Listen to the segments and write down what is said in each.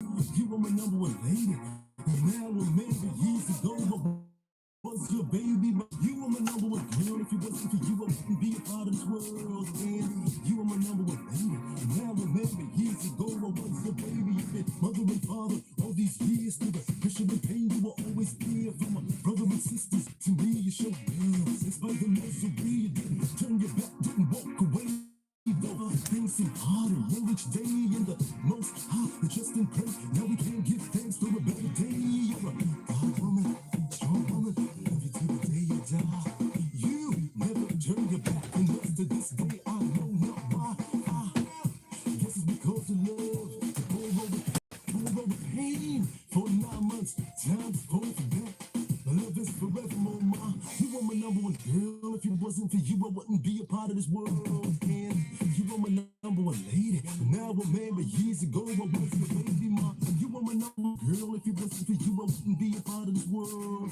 You were my number one lady. And now remember years ago I was your baby, but you were my number one girl. If it wasn't for you, I wouldn't be a part of this world. And you were my number one lady. And now remember years ago I was your baby. You've been mother and father all these years. Through the pressure and pain, you were always there for my brother and sisters. To me, you showed love. In spite of the misery, you didn't turn your back, didn't walk away. Though things seem harder, young each day in the most high, the trust and pray. Now we can't give thanks for a better day. You're a hard woman, strong woman, love you till the day you die. You never turn your back, and that's to this day I know not why. I guess it's because of love. Pour over pain for 9 months. Time's going for that. My love is forevermore, ma. You were my number one girl. If it wasn't for you, I wouldn't be a part of this world. And you were my number one lady. But now I remember years ago I was your baby, ma. And you were my number one girl. If it wasn't for you, I wouldn't be a part of this world.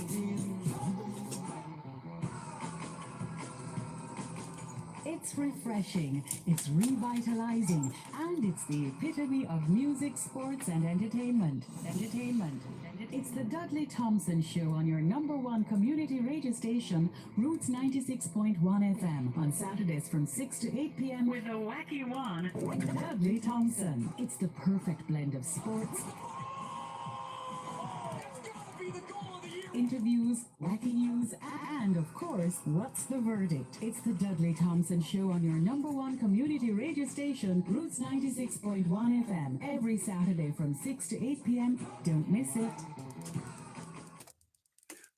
It's refreshing, it's revitalizing, and it's the epitome of music, sports, and entertainment. It's the Dudley Thompson Show on your number one community radio station, Roots 96.1 FM, on Saturdays from 6 to 8 p.m. with a wacky one, Dudley Thompson. It's the perfect blend of sports, interviews, wacky news, and of course, what's the verdict? It's the Dudley Thompson Show on your number one community radio station, Roots 96.1 FM, every Saturday from 6 to 8 p.m. Don't miss it.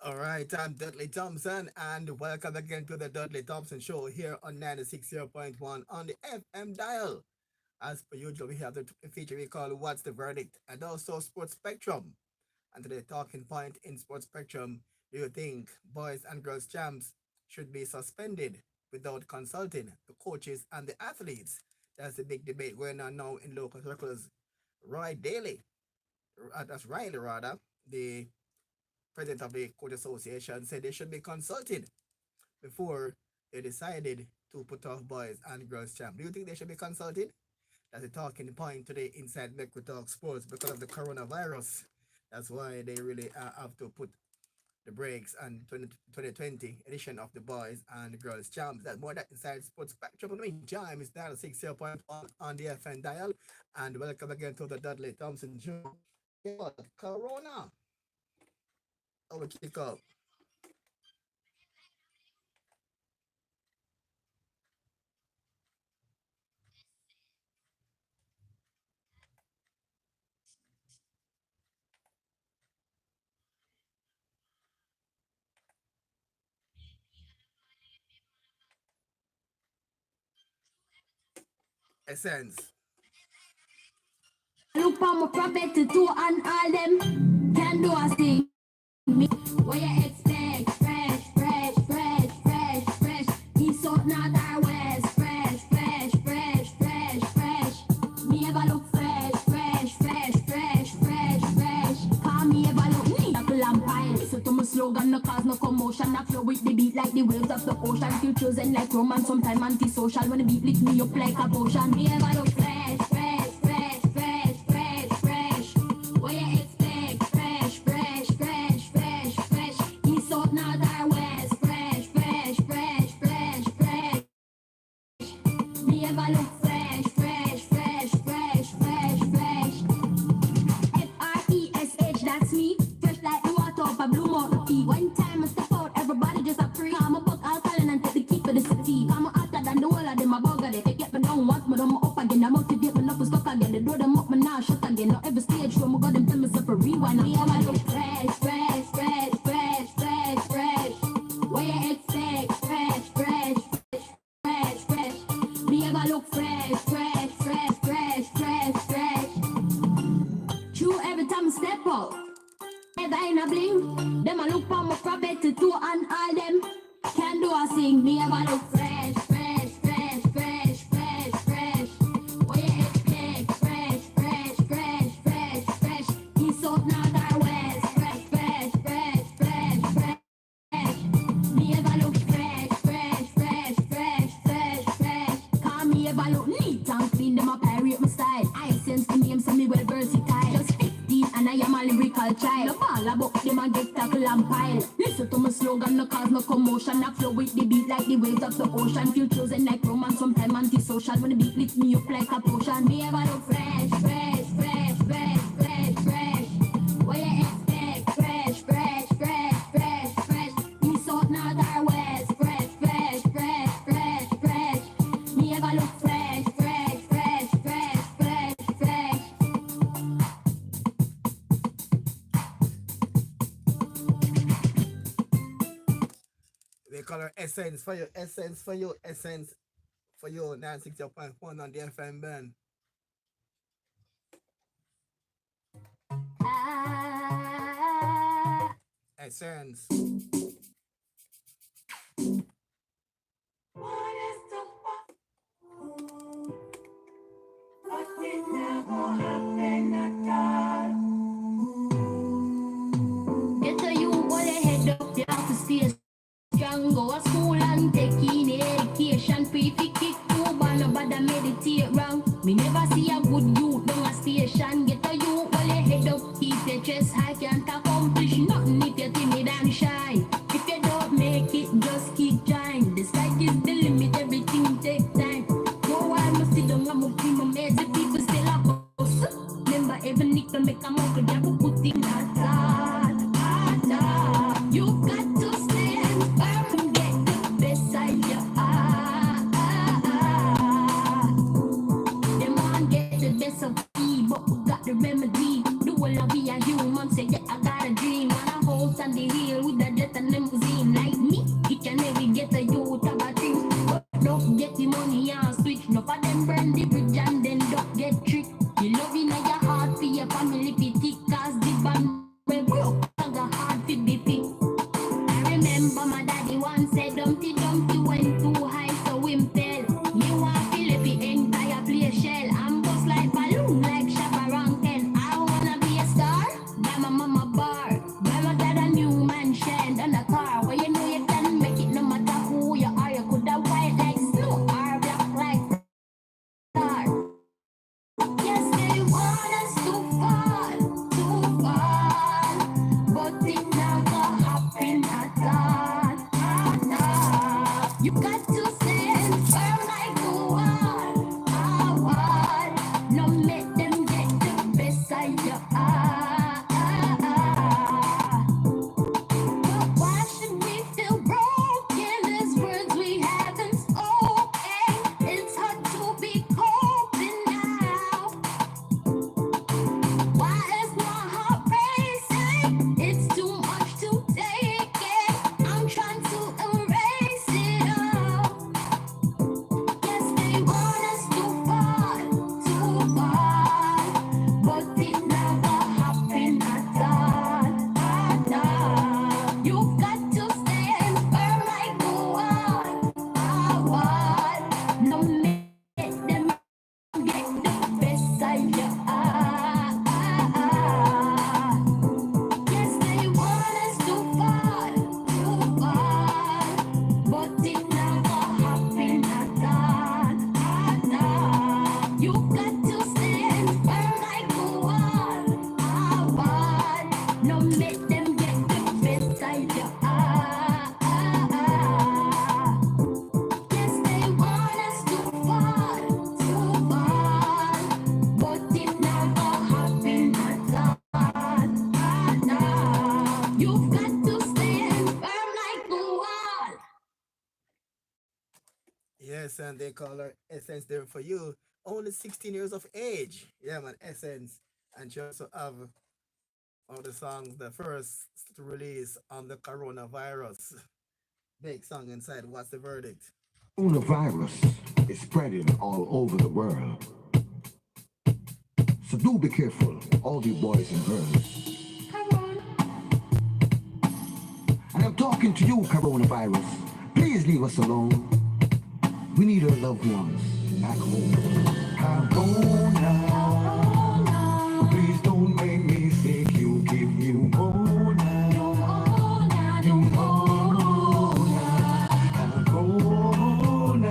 All right, I'm Dudley Thompson, and welcome again to the Dudley Thompson Show here on 96.1 on the FM dial. As per usual, we have the feature we call What's the Verdict, and also Sports Spectrum. And today, talking point in Sports Spectrum, do you think boys and girls champs should be suspended without consulting the coaches and the athletes? That's the big debate going on now in local circles. Roy Daly, that's Riley rather, the president of the Coach Association, said they should be consulted before they decided to put off boys and girls champ. Do you think they should be consulted? That's a talking point today inside Make We Talk Sports because of the coronavirus. That's why they really have to put the brakes on 2020 edition of the boys and girls champs. That's more that inside Sports Spectrum. In the meantime, it's now 60.1 on the FN dial. And welcome again to the Dudley Thompson Show. What? Corona. Oh, we kick up. Essence. Look for my prophet to two and all them can do a thing. Me, what you expect? Fresh, fresh, fresh, fresh, fresh. East out, north or west. Fresh, fresh, fresh, fresh, fresh. Me ever look fresh, fresh, fresh, fresh, fresh, fresh. Call me ever look neat, like a lampine. So to my slogan, no cause no commotion. I flow with the beat like the waves of the ocean. Futures and like romance, sometime antisocial. When the beat lift me up like a potion. Me ever look fresh, fresh, fresh, fresh, fresh, fresh. What you expect? Fresh, fresh, fresh, fresh, fresh. East out, north or west. Fresh, fresh, fresh, fresh, fresh. Me ever look fresh, fresh, fresh, fresh, fresh, fresh. Fresh, that's me. Fresh like the water off a blue mountain tea. One time I step out, everybody just a free. Come up alkaline and take the key for the city. Come hotter than the whole of them a bugger. They get me down once, but I'm up again. I motivate me not to stuck again. They do them up, me now shut again. Not every stage show me got them tell myself a rewind. Me ever look fresh, fresh, fresh, fresh, fresh, fresh. What you expect? Fresh, fresh, fresh, fresh. Me ever look fresh, fresh, fresh, fresh, fresh, fresh. True every time I step out. Ever in a bling, them a look for my prophet to two and all them can do a sing. Me ever look fresh, fresh, fresh, fresh, fresh, fresh. What you expect? Fresh, fresh, fresh, fresh, fresh. East out, north or west. Fresh, fresh, fresh, fresh, fresh. Me ever look fresh, fresh, fresh, fresh, fresh, fresh. Call me ever look neat and clean. Them up, I rate my style. I sense the name, send me well versatile. Just lyrical child. No ball about them and get tackle and pile. Listen to my slogan, no cause no commotion. I flow with the beat like the waves of the ocean. Feel chosen like romance, sometimes antisocial. When the beat lift me up like a potion. Me ever look fresh, fresh, fresh, fresh, fresh, fresh. What you expect? Fresh, fresh, fresh, fresh, fresh. Me south, north, or west. Fresh, fresh, fresh, fresh, fresh. Me ever look fresh, fresh, fresh, fresh, fresh, fresh. They call her Essence for you, Essence for you, Essence for you, 960.1 on the FM band. Essence. Get to you, what the head up, you have to stay strong. Go to school and take in education. Pre-kick too, but no bother meditate wrong. Me never see a good youth down a station. Get to you, what the head up, keep your chest high. Can't accomplish nothing if you're timid and shy. If you don't make it, just keep trying. The sky is the limit, everything takes time. No one must sit down and move my mates. The people still a boss. Remember, every nickel make a muckle, you have to put in that hard. You got to stand firm and get the best side you are. Them man get the best of me, but we got the remedy. Do all of we a human, say yeah, I got a dream. On a house on the hill with a jet and limousine. Like me, it can never get a youth of a thing. But don't get the money and switch. No for them burn the bridge and then don't get tricked. You love in your heart for your family pity. Cause the band we broke, I got hard for the pick. I remember my daddy once said Dumpty Dumpty went too high so him fell. Me want to live the entire place shell. I'm bust like balloon like Shabba Rankin. I wanna be a star, buy my mama bar. Buy my dad a new mansion and a car. Where you know you can make it no matter who you are. You could have white like snow or black like star. Yes, they want us to fall, but it never happen at all. You got to stand firm like the wall. No make them get the best side you are. But why should we feel broken? There's words we haven't spoken. It's hard to be coping now. Why is my heart racing? It's too much to take in. I'm trying to erase it all. Yes, they want us to fall, but it never happened at all. You've got to stand firm like the wall. No make them get the best side you are. Yes, they want us to fall, but it never happened at all. You've got to stand firm like the wall. No make them get the best side you are. Yes, they want us to fall, but it never happened at all. You've got to stand firm like the wall. Yes, and they call her Essence there for you. Only 16 years of age. Yeah, man, Essence. And she also have all the songs, the first release on the coronavirus. Big song inside. What's the verdict? Coronavirus is spreading all over the world. So do be careful, all you boys and girls. And I'm talking to you, coronavirus. Please leave us alone. We need our loved ones back home. Corona, please don't make me sick. You give pneumonia. Corona,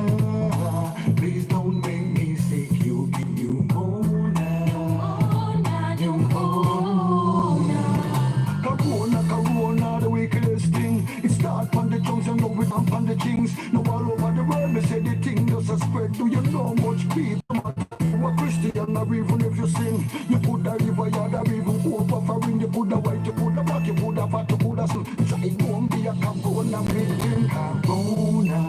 please don't make me sick. You give pneumonia. coulda white, you coulda black, you coulda fat, you coulda slim. Try don't be a cabona, making cabona.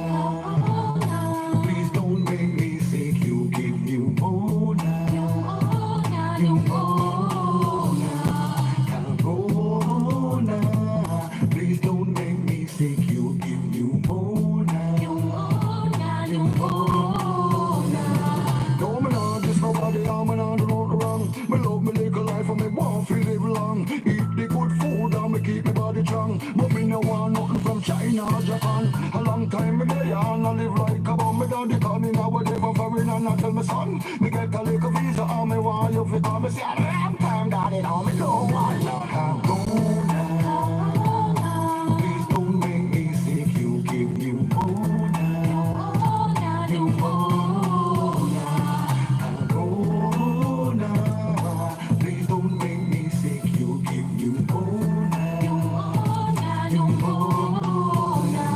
Please don't make me sick, you give pneumonia. Pneumonia. Cabona. Please don't make me sick, you give pneumonia. Pneumonia. No, me not just nobody, I'm on the road wrong. Me love me little life and me want to live long. Eat the good food and me keep me body strong. But me no want nothing from China or Japan. A long time me there and I live like a bomb. Me daddy call me now, whatever foreign and I tell me son. Me get a little visa and me want you to come. Me say a long time daddy now me know what you have gone now. Please don't make me sick, you give pneumonia. Pneumonia. Corona. Please don't make me sick, you give pneumonia. Pneumonia.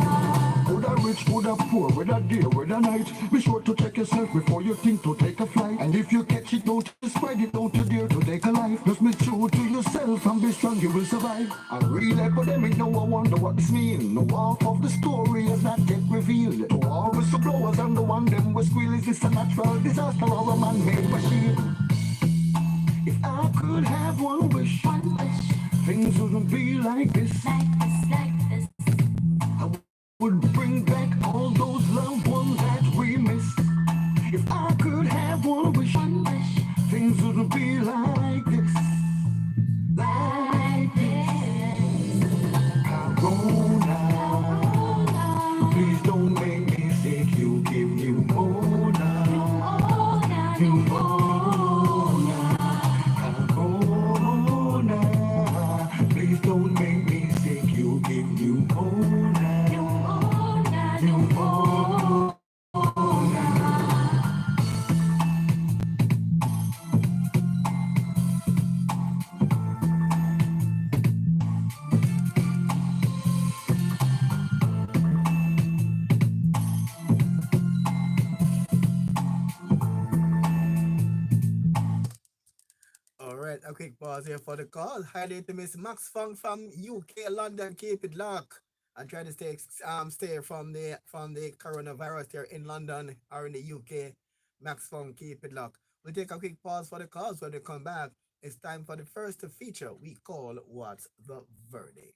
Coulda rich, coulda poor, whether day, whether night. Be sure to check yourself before you think to take a flight. And if you catch it, don't spread it, don't you dare to take a life. Just be true to yourself and be strong, you will survive. A real epidemic, now I wonder what this mean. No half of the story has not yet revealed. To all whistleblowers and the one them will squeal. Is this a natural disaster or a man-made machine? If I could have one wish, things wouldn't be like this. I would bring back all those loved ones that we miss. If I could have one wish, things wouldn't be like this. Like this. Corona. Please don't make me sick, you give pneumonia. Pneumonia. Corona. Please don't make me sick, you give pneumonia. Pneumonia. All right, a quick pause here for the call. Hi there to Miss Max Funk from UK, London. Keep it locked. And try to stay from the coronavirus here in London or in the UK. Max Funk, keep it locked. We'll take a quick pause for the calls. When we come back, it's time for the first feature we call What's the Verdict?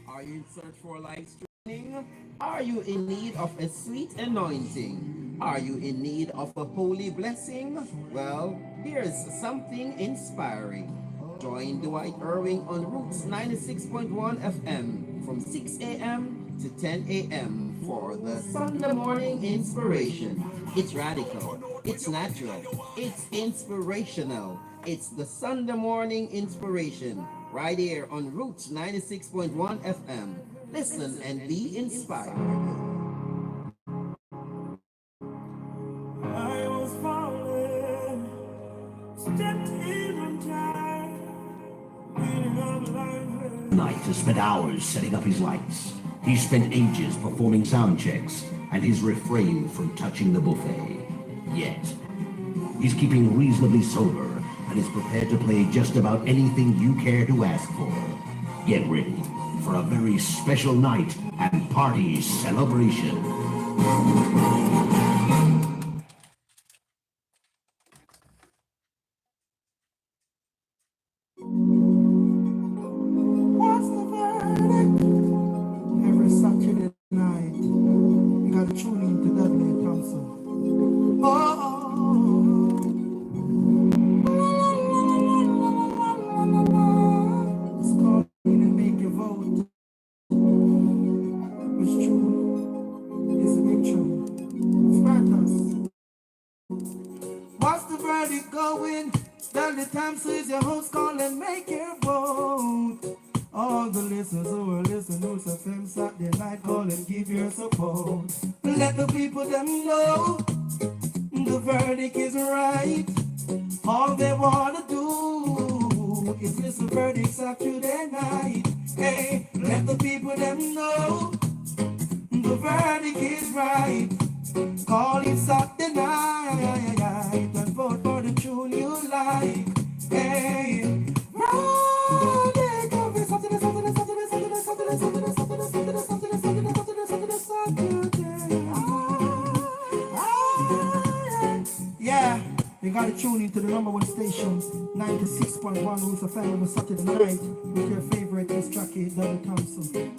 Are you in search for life streaming? Are you in need of a sweet anointing? Are you in need of a holy blessing? Well, here's something inspiring. Join Dwight Irving on Roots 96.1 FM from 6 a.m. to 10 a.m. for the Sunday morning inspiration. It's radical, it's natural, it's inspirational. It's the Sunday morning inspiration right here on Roots 96.1 FM. Listen and be inspired. I was falling, stepped in on time, leading on the line. Night has spent hours setting up his lights. He's spent ages performing sound checks, and he's refrained from touching the buffet. Yet, he's keeping reasonably sober and is prepared to play just about anything you care to ask for. Get ready for a very special night and party celebration. What's the verdict? Every Saturday night, you gotta tune in to Dudley Thompson. Oh. It's called in and make your vote. It's true. It's a big true. Spartans. What's the verdict going? Dudley Thompson is your host. Call and make your vote. All the listeners who are listening to FM Saturday night, call and give your support. Let the people them know the verdict is right. All they wanna do Is this the verdicts of today night? Hey, let the people them know the verdict is right. Call it Saturday night and vote for the tune you like. Hey, verdict of it. Saturday, Saturday, Saturday, Saturday, Saturday, Saturday, Saturday, Saturday, Saturday, Saturday, Saturday, Saturday, Saturday. Yeah, you got to tune into the number one station, 96.1 Roots of FM on Saturday night with your favorite disc jockey, Dts Thompson.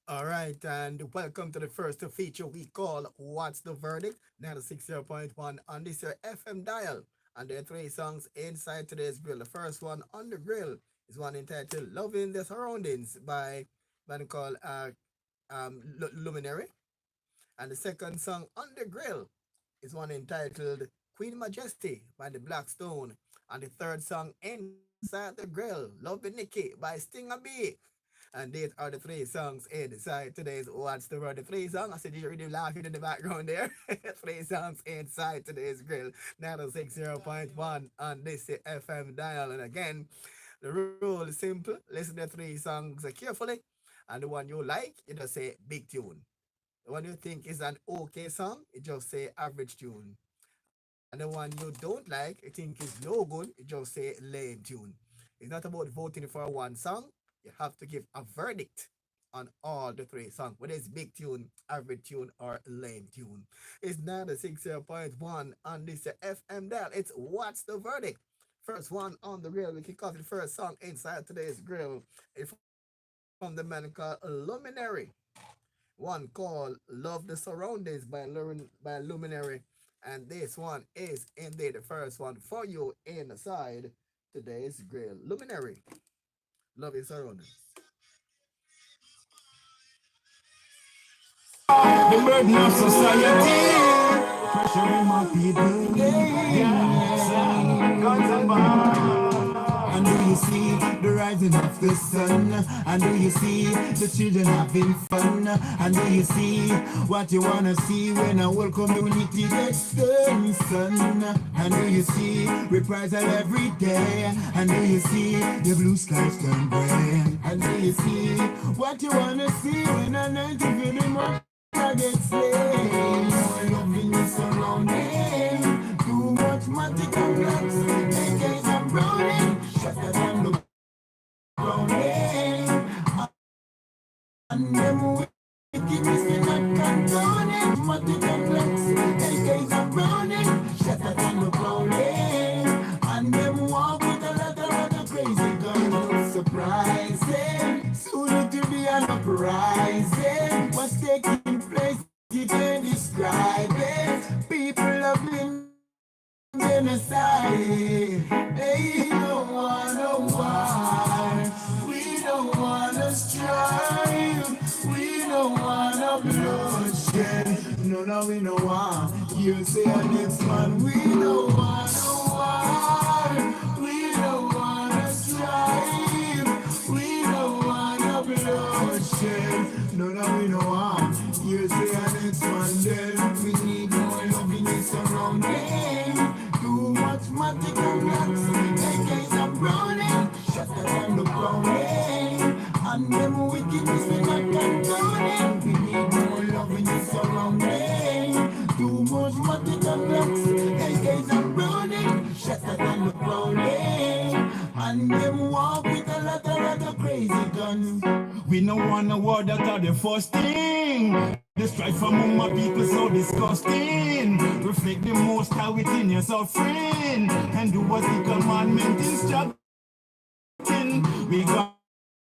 All right, and welcome to the first feature we call What's the Verdict? 96.1 on this your FM dial. And there are three songs inside today's grill. The first one on the grill is one entitled Loving the Surroundings by a band called Luminary. And the second song on the grill is one entitled Queen Majesty by the Black Stone. And the third song inside the grill, Love Nikki by Stinger B. And these are the three songs inside today's What's the Word? The three songs, I said you're really laughing in the background there. Three songs inside today's grill. 90.1 on this FM dial. And again, the rule is simple. Listen to three songs carefully. And the one you like, you just say big tune. The one you think is an okay song, you just say average tune. And the one you don't like, you think is no good, you just say lame tune. It's not about voting for one song. You have to give a verdict on all the three songs, whether it's big tune, average tune, or lame tune. It's 96.1 on this FM dial. It's What's the Verdict? First one on the grill. We kick off the first song inside today's grill. It's from the man called Luminary. One called Love the Surroundings by Luminary. And this one is indeed the first one for you inside today's grill. Luminary. Love your surroundings. The burden of society, pressuring my people. Yeah, guns and bombs. And do you see the rising of the sun? And do you see the children having fun? And do you see what you wanna see when a whole community gets done, son? And do you see reprisal every day? And do you see the blue skies turn gray? And do you see what you wanna see when a night you feel the more get slain? Loving is surrounding. Too much magic and blacks. AKs are browning. Shatter than the browning. And them wickedness in that condoning. Magic and blacks. AKs are browning. Shatter than the browning. And them walk with a lot of crazy guns. Surprising. Soon it will be an uprising. What's taking place? You can't describe it. People have been genocide. They don't wanna war. We don't wanna strife. We don't wanna bloodshed. No, we don't want. You say against man. We don't wanna war. We don't wanna strife. We don't wanna bloodshed. No, we don't want. You say against man. Then we need more loving is surrounding. Too much magic and blacks. AKs are browning. Shatter than the browning. And them wickedness we not condoning. We need more loving is surrounding. Too much magic and blacks. AKs are browning. Shatter than the browning. And them walk with a lot of crazy guns. We no want a war, that are the first thing. The strife among my people so disgusting. Reflect the most high within your suffering. And do what the commandment instructing. We gonna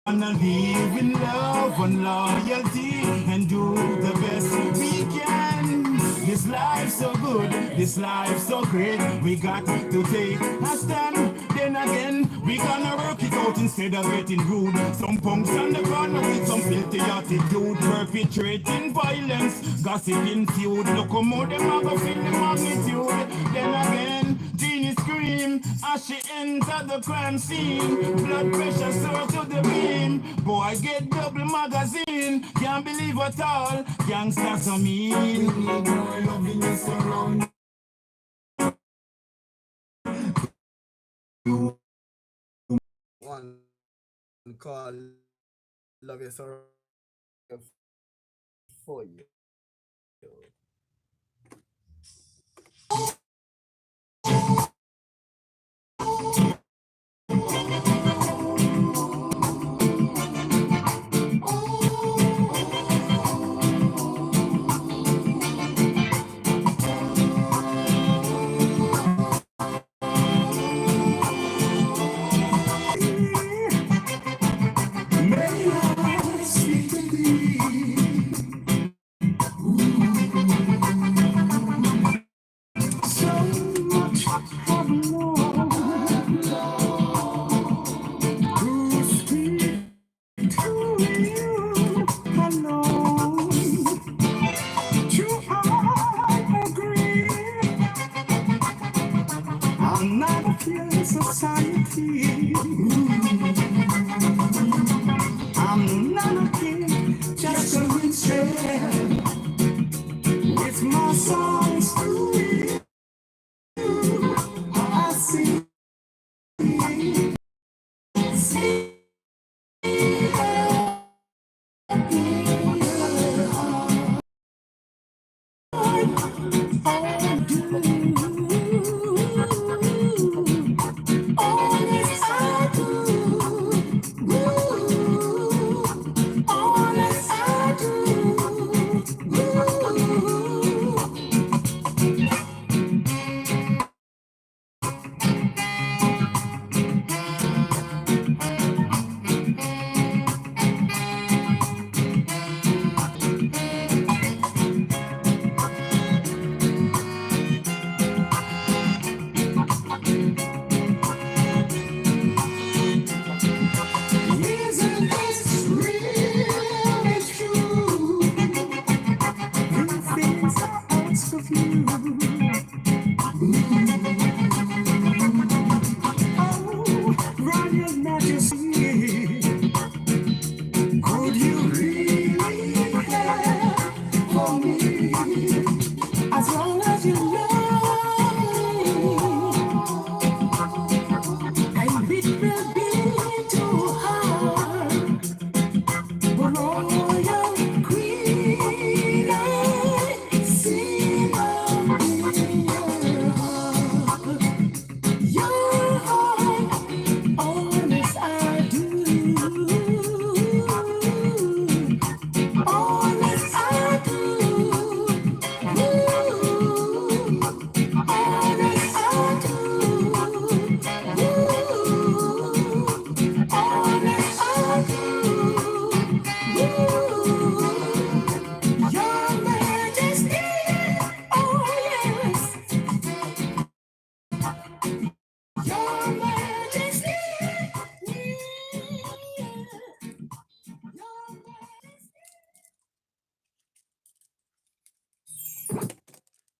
live in love and loyalty. And do the best we can. This life so good, this life so great. We got to take a stand. Then again, we gonna work it out instead of getting rude. Some punks on the corner with some filthy attitude, perpetrating violence, gossiping feud. Look how more them have a feel the magnitude. Then again, Jeannie scream as she enter the crime scene. Blood pressure soar to the beam. Boy get double magazine. Can't believe at all. Gangsters are mean. We need more lovingness around. One called Love Your Sorrow for you. I'm not a king, just a rich man. With my songs to you, I sing.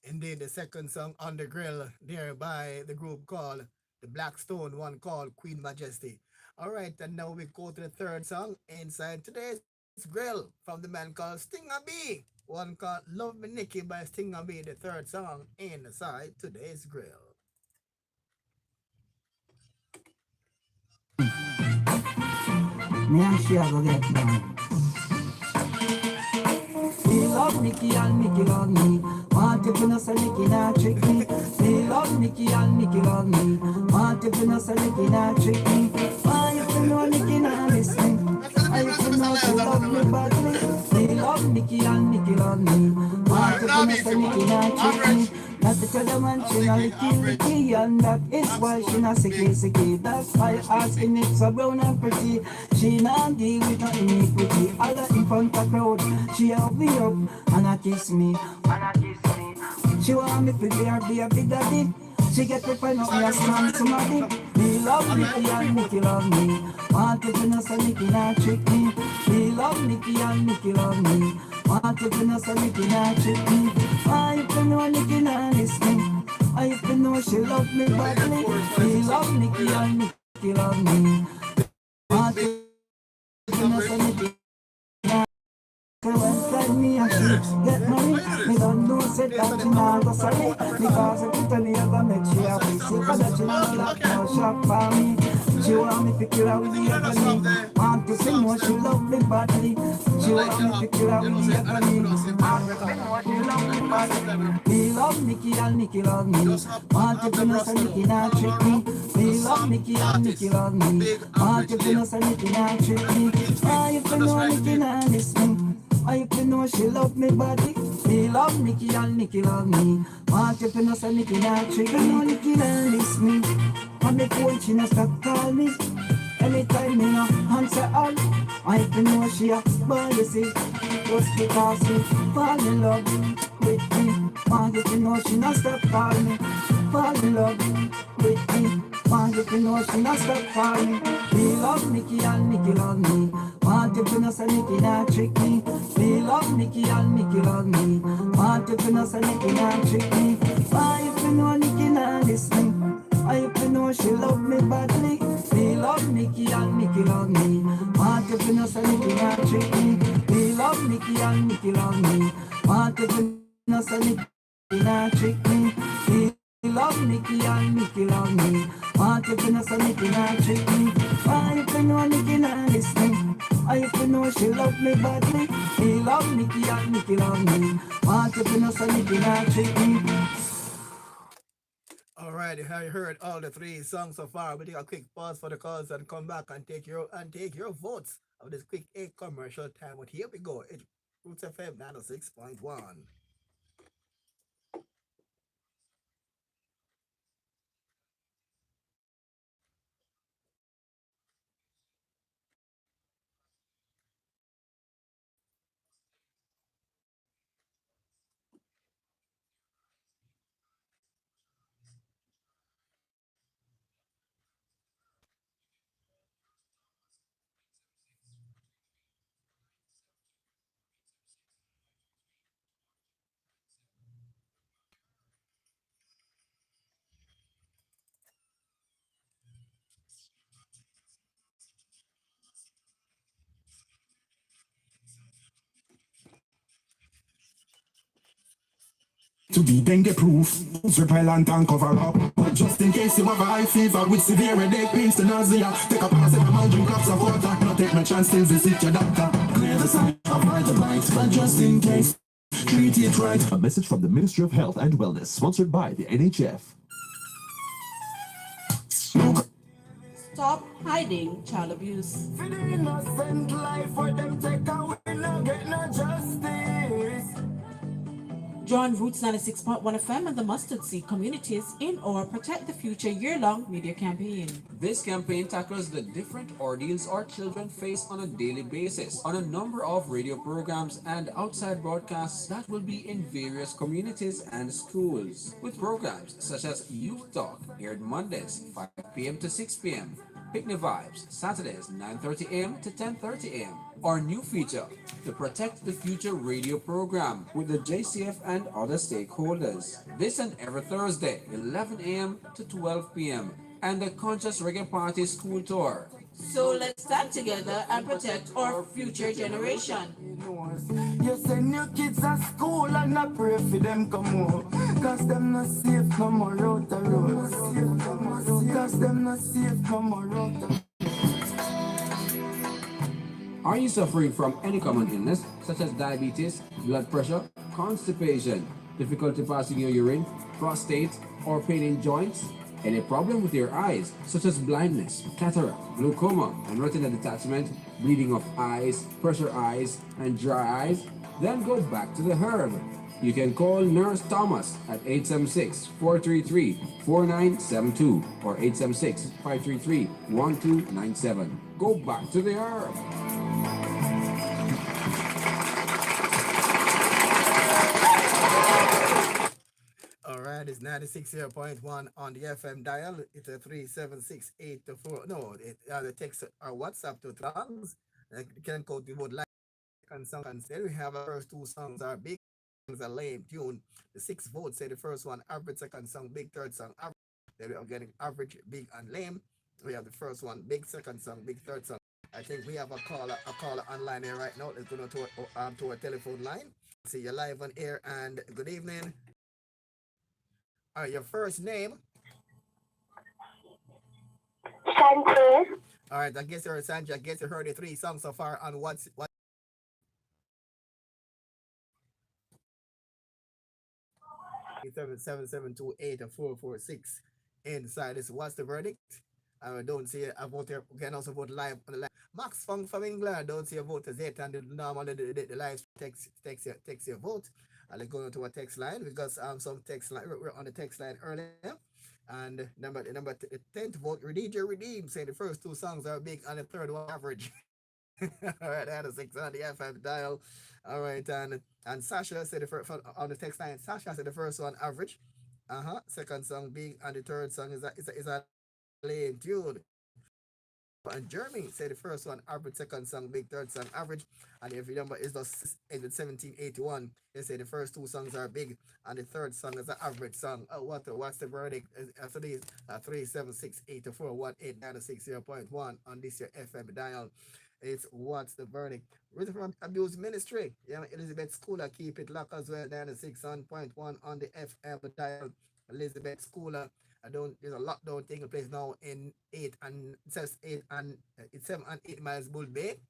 Indeed, the second song on the grill there by the group called the Blackstone, one called Queen Majesty. All right, and now we go to the third song inside today's grill from the man called Stinger B. One called Love Me Nikki by Stinger B, the third song inside today's grill. Me and she go get down. Me love Nicky and Nicky love me. Want if you know say Nicky not trick me. Me love Nicky and Nicky love me. Want if you know say Nicky not trick me. Why if you know Nicky not listen? Why if you know she love me badly? Me love Nicky and Nicky love me. Want if you know say Nicky not trick me. Not because the man she not licky, and that is why she not sicky. That's why asking if so brown and pretty. She not deal with no iniquity. All that in front of crowd, she help me up and I kiss me. She want me to be her baby daddy. She get to find out me a strong somebody. Me love Nicky and Nicky love me. Want if you know say Nicky not trick me. Me love Nicky and Nicky love me. Want if you know say Nicky not trick me. Why if you know Nicky not listen? Why if you know she love me badly? Me love Nicky and Nicky love me. Want if you know say Nicky. When me and she get married, me don't know say that she not go sorry. Because if you tell me I gonna make she happy, see that she not like no shop for me. She want me to kill her with the agony. Want to see more she love me badly. She want me to kill her with the agony. Want to see more she love me badly. Me love Nicky and Nicky love me. Want to see no say Nicky not trick me. Me love Nicky and Nicky love me. Want to see no say Nicky not trick me. Why if you know Nicky not listen? Why if you know she love me body? Me love Nicky and Nicky love me. Want if you know say Nicky not trick me. You know Nicky not listen me. On the phone she not stop call me. Anytime me no answer all. Why if you know she a boy you see. Just because she fall in love with me. Want if you know she not stop call me. Fall in love with me. Want if you know she not stop call me. Me love Nicky and Nicky love me. Want if you know say Nicky not trick me. Me love Nicky and Nicky love me. Want if you know say Nicky not trick me. Why if you know Nicky not listen? Why if you know she love me badly? Me love Nicky and Nicky love me. Want if you know say Nicky not trick me. Me love Nicky and Nicky love me. Want if you know say Nicky not trick me. Me love Nicky and Nicky love me. Want if you know say Nicky not trick me. Why if you know Nicky not listen? Why if you know she love me badly? Me love Nicky and Nicky love me. Want if you know say Nicky not trick me. All right, you have heard all the three songs so far. We take a quick pause for the calls and come back and take your votes of this quick 8 commercial time. But here we go. It's Roots FM 96.1. To be dengue proof, repellent and cover up. But just in case you have a high fever with severe headache, pains to nausea, take a paracetamol, drink lots of water. Not take no chance, still visit your doctor. Clear the sign, avoid the bite, but just in case, treat it right. A message from the Ministry of Health and Wellness, sponsored by the NHF. Stop hiding child abuse. For the innocent life, for them take away, no get no justice. Join Roots 96.1 FM and the Mustard Seed communities in our Protect the Future year-long media campaign. This campaign tackles the different ordeals our children face on a daily basis on a number of radio programs and outside broadcasts that will be in various communities and schools, with programs such as Youth Talk, aired Mondays 5 p.m. to 6 p.m., Picnic Vibes, Saturdays 9:30 a.m. to 10:30 a.m. Our new feature, the Protect the Future radio program with the JCF and other stakeholders. This and every Thursday, 11 a.m. to 12 p.m. and the Conscious Reggae Party School Tour. So let's stand together and protect our future generation. You send your kids to school and not pray for them come home. Cause them not safe no more out the road. Cause them not safe no more out the road. Are you suffering from any common illness such as diabetes, blood pressure, constipation, difficulty passing your urine, prostate, or pain in joints? Any problem with your eyes such as blindness, cataract, glaucoma, and retinal detachment, bleeding of eyes, pressure eyes, and dry eyes? Then go back to the herb. You can call Nurse Thomas at 876-433-4972 or 876-533-1297. Go back to the herb. All right, It's 96.1 on the FM dial. It's a 37684. No, the text or WhatsApp to songs. You can code the word like and song instead. We have our first two songs are big songs are lame tune. The 6 votes say the first one average, second song big, third song average. Then we are getting average, big, and lame. We have the first one big, second song big, third song. I think we have a caller online here right now. Let's go to our telephone line. See you live on air and good evening. All right, your first name. Sanjay. All right, I guess you're Sanjay. I guess you heard the 3 songs so far on what 77728 446 inside this. What's the verdict? I don't see a vote here. You can also vote live on the line. Max Funk from England. Don't see a vote as yet, and normally the live text your vote. And let's go to a text line because some text line we're on the text line earlier. And number 10th vote, Redeem. Say the first 2 songs are big and the third one average. All right, I had a 6 on the FM dial. All right, and Sasha said the first on the text line. Sasha said the first one average. Second song big, and the third song is a lame tune. And Jeremy said the first one average, second song big, third song average, and every number is the ended 1781. They say the first 2 songs are big, and the third song is an average song. What's the verdict? After these 37684189060.1 on this your FM dial. It's what's the verdict? Written from Abuse Ministry. Yeah, Elizabeth Schooler, keep it locked as well. 96.1 on the FM dial. Elizabeth Schooler. I don't. There's a lockdown taking place now in 7 and 8 miles Bull Bay.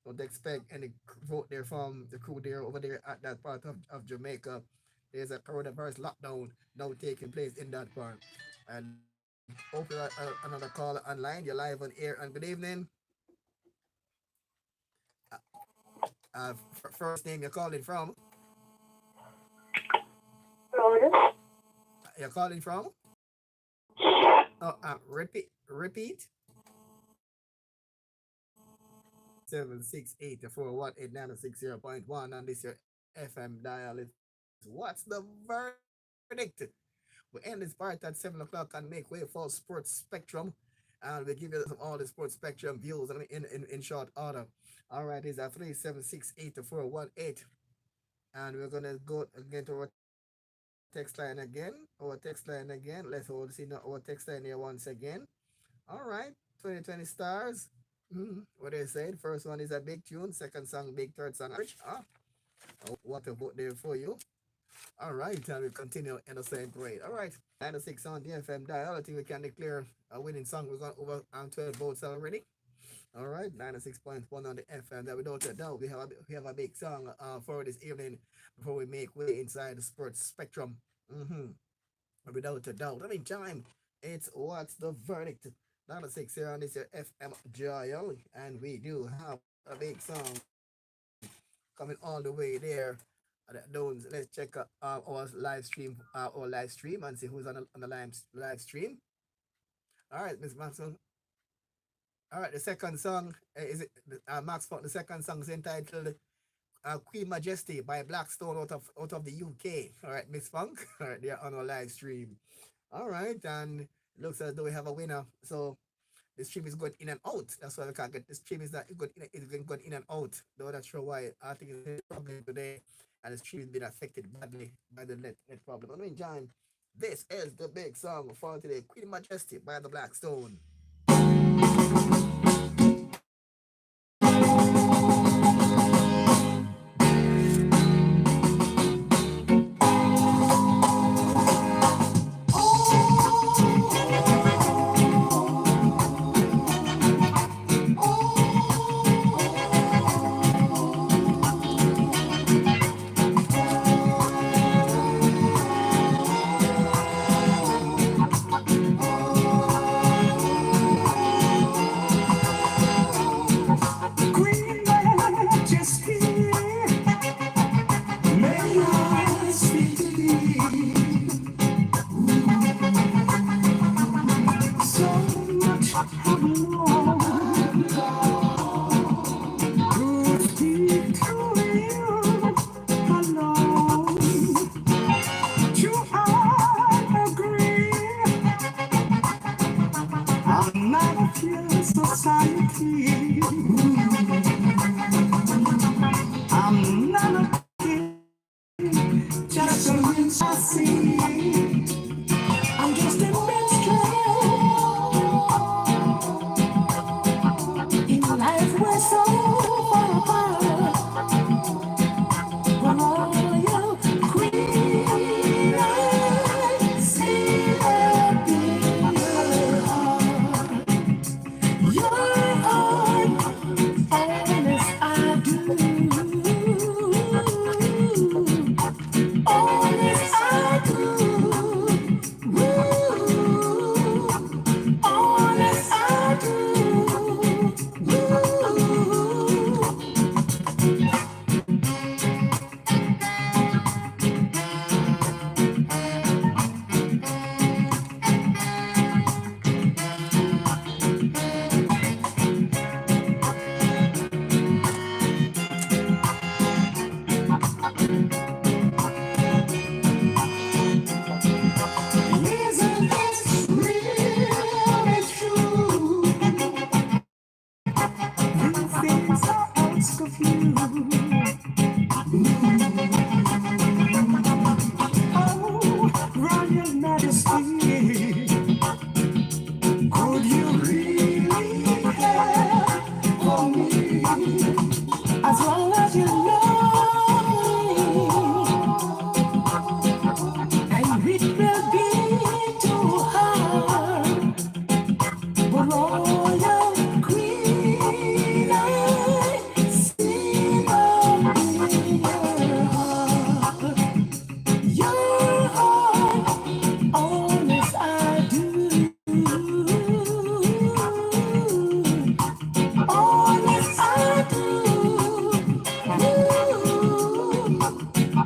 Don't expect any vote there from the crew there over there at that part of Jamaica. There's a coronavirus lockdown now taking place in that part. And open another call online. You're live on air and good evening. First name you're calling from? Lourdes. You're calling from? Repeat. 768418960.1 on this your FM dial. What's the verdict? We end this part at 7 o'clock and make way for Sports Spectrum. And we give you all the Sports Spectrum views in short order. All right, it's at 3768418. And we're gonna go again to our text line again. Let's hold see our text line here once again. All right, 2020 stars. What they said, first one is a big tune, second song big, third song average. What a vote there for you. All right, and we continue in the same way. All right, 96 on the FM dial. I think we can declare a winning song. We're going over 12 votes already. All right, 96.1 on the FM. That without a doubt, we have a big song for this evening before we make way inside the Sports Spectrum. Without a doubt. I mean, time. It's what's the verdict? 96 here on this FM dial, and we do have a big song coming all the way there. Let's check our live stream, and see who's on the live stream. All right, Miss Maxwell. All right, the second song is it Max Funk. The second song is entitled Queen Majesty by Blackstone out of the UK. All right, Miss Funk. All right, they're on our live stream. All right, and it looks as though we have a winner. So the stream is going in and out. That's why we can't get the stream is not good. It's going in and out. Though not sure why. I think it's a problem today, and the stream has been affected badly by the net problem. I mean, John, this is the big song for today, Queen Majesty by the Blackstone. I'm not a king, just a mince I see. I'm just a minstrel. In life we're so far apart. When all you queen I see up in your heart, honest I do. Honest I do. Woo. Honest I do. Woo. Isn't this really true? You things I ask of you. Oh, Royal Majesty, could you really care for me? As long as you love me, and it will be too hard. But royal queen, I see up in your heart, honest I do. Honest I do. Ooh,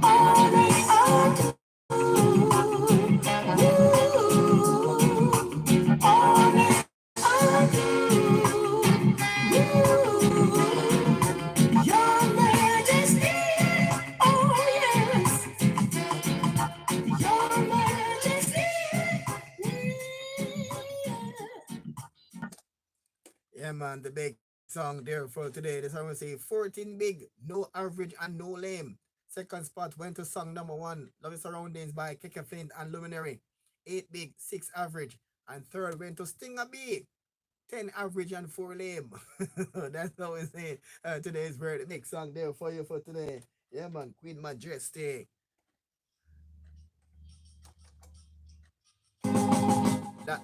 honest I do. Honest I do. Your Majesty, oh yes, Your Majesty. Yeah, man, the big song there for today. This I want to say 14 big, no average and no lame. Second spot went to song number one, Love Is Surroundings by Keke Flint and Luminary. 8 big, 6 average. And third went to Stinger B. 10 average and 4 lame. That's how we say today's very big song there for you for today. Yeah, man, Queen Majesty. That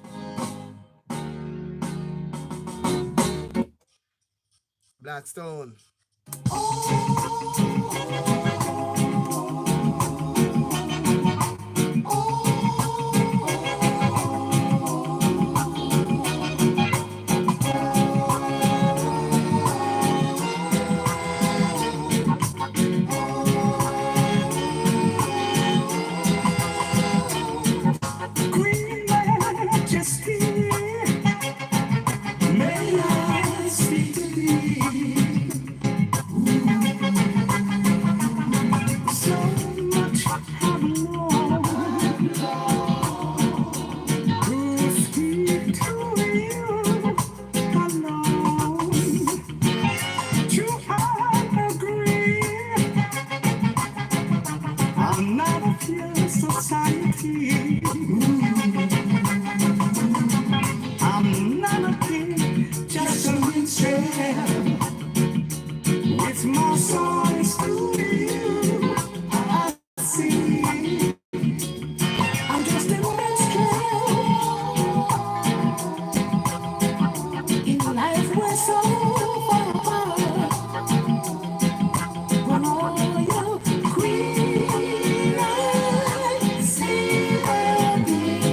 Blackstone. Queen Majesty, may I speak to thee? So much have known to speak to you alone. To I agree, I'm not of your society. I'm not a king, just a minstrel. With my songs to you, I see. I'm just a minstrel. In life we're so far apart. When all you queen I see her be.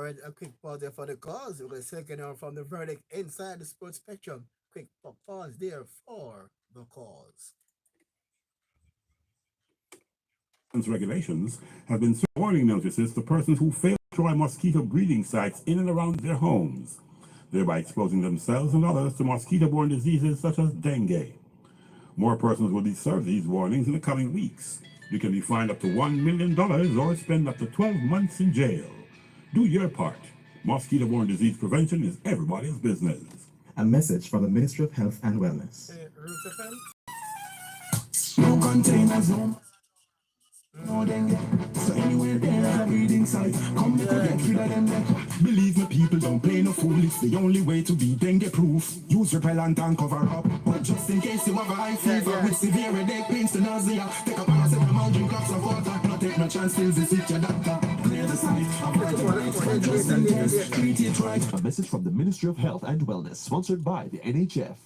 All right, a quick pause there for the cause. We're going to second out from the verdict inside the sports spectrum. Quick pause there for the cause. Regulations have been warning notices to persons who fail to try mosquito breeding sites in and around their homes, thereby exposing themselves and others to mosquito-borne diseases such as dengue. More persons will be served these warnings in the coming weeks. You can be fined up to $1 million or spend up to 12 months in jail. Do your part. Mosquito-borne disease prevention is everybody's business. A message from the Ministry of Health and Wellness. Roots FM? No containers, no dengue. So anywhere there's a breeding site, come to get rid of them. Believe me, people don't play no fool. It's the only way to be dengue proof. Use repellent and cover up. But just in case you have a high fever with severe headache, pains, to nausea, take a paracetamol, drink lots of water. No take no chance, still visit your doctor. Clear the site, avoid the lights, but just in case, treat it right. A message from the Ministry of Health and Wellness, sponsored by the NHF.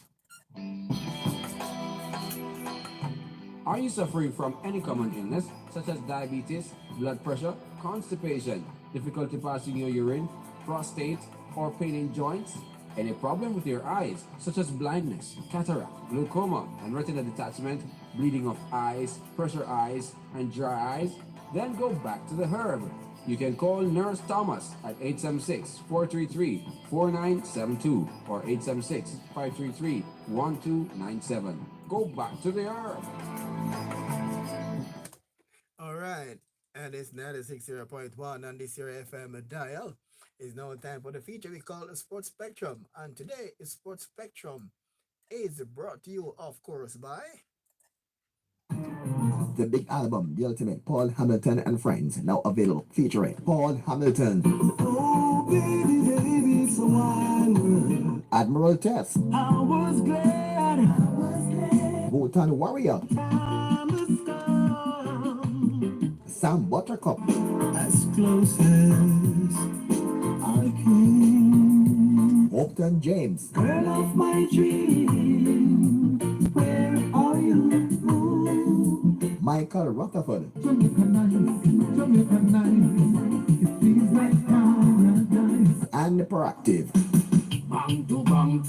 Are you suffering from any common illness, such as diabetes, blood pressure, constipation, difficulty passing your urine, prostate, or pain in joints? Any problem with your eyes, such as blindness, cataract, glaucoma, and retina detachment, bleeding of eyes, pressure eyes, and dry eyes? Then go back to the herb. You can call Nurse Thomas at 876-433-4972 or 876-533-1297. Go back to the herb. All right. And it's 96.1 on this year FM dial. It's now time for the feature we call the Sports Spectrum. And today, the Sports Spectrum is brought to you, of course, by the big album, The Ultimate, Paul Hamilton and Friends, now available, featuring Paul Hamilton. Oh, baby, baby, so Admiral Test. I was glad. Wotan Warrior. Sam Buttercup. As close as I can. Upton James. Girl of my dream, where are you? Michael Rutherford. Jamaica nice, it feels like paradise. And Proactive. Bang to bang,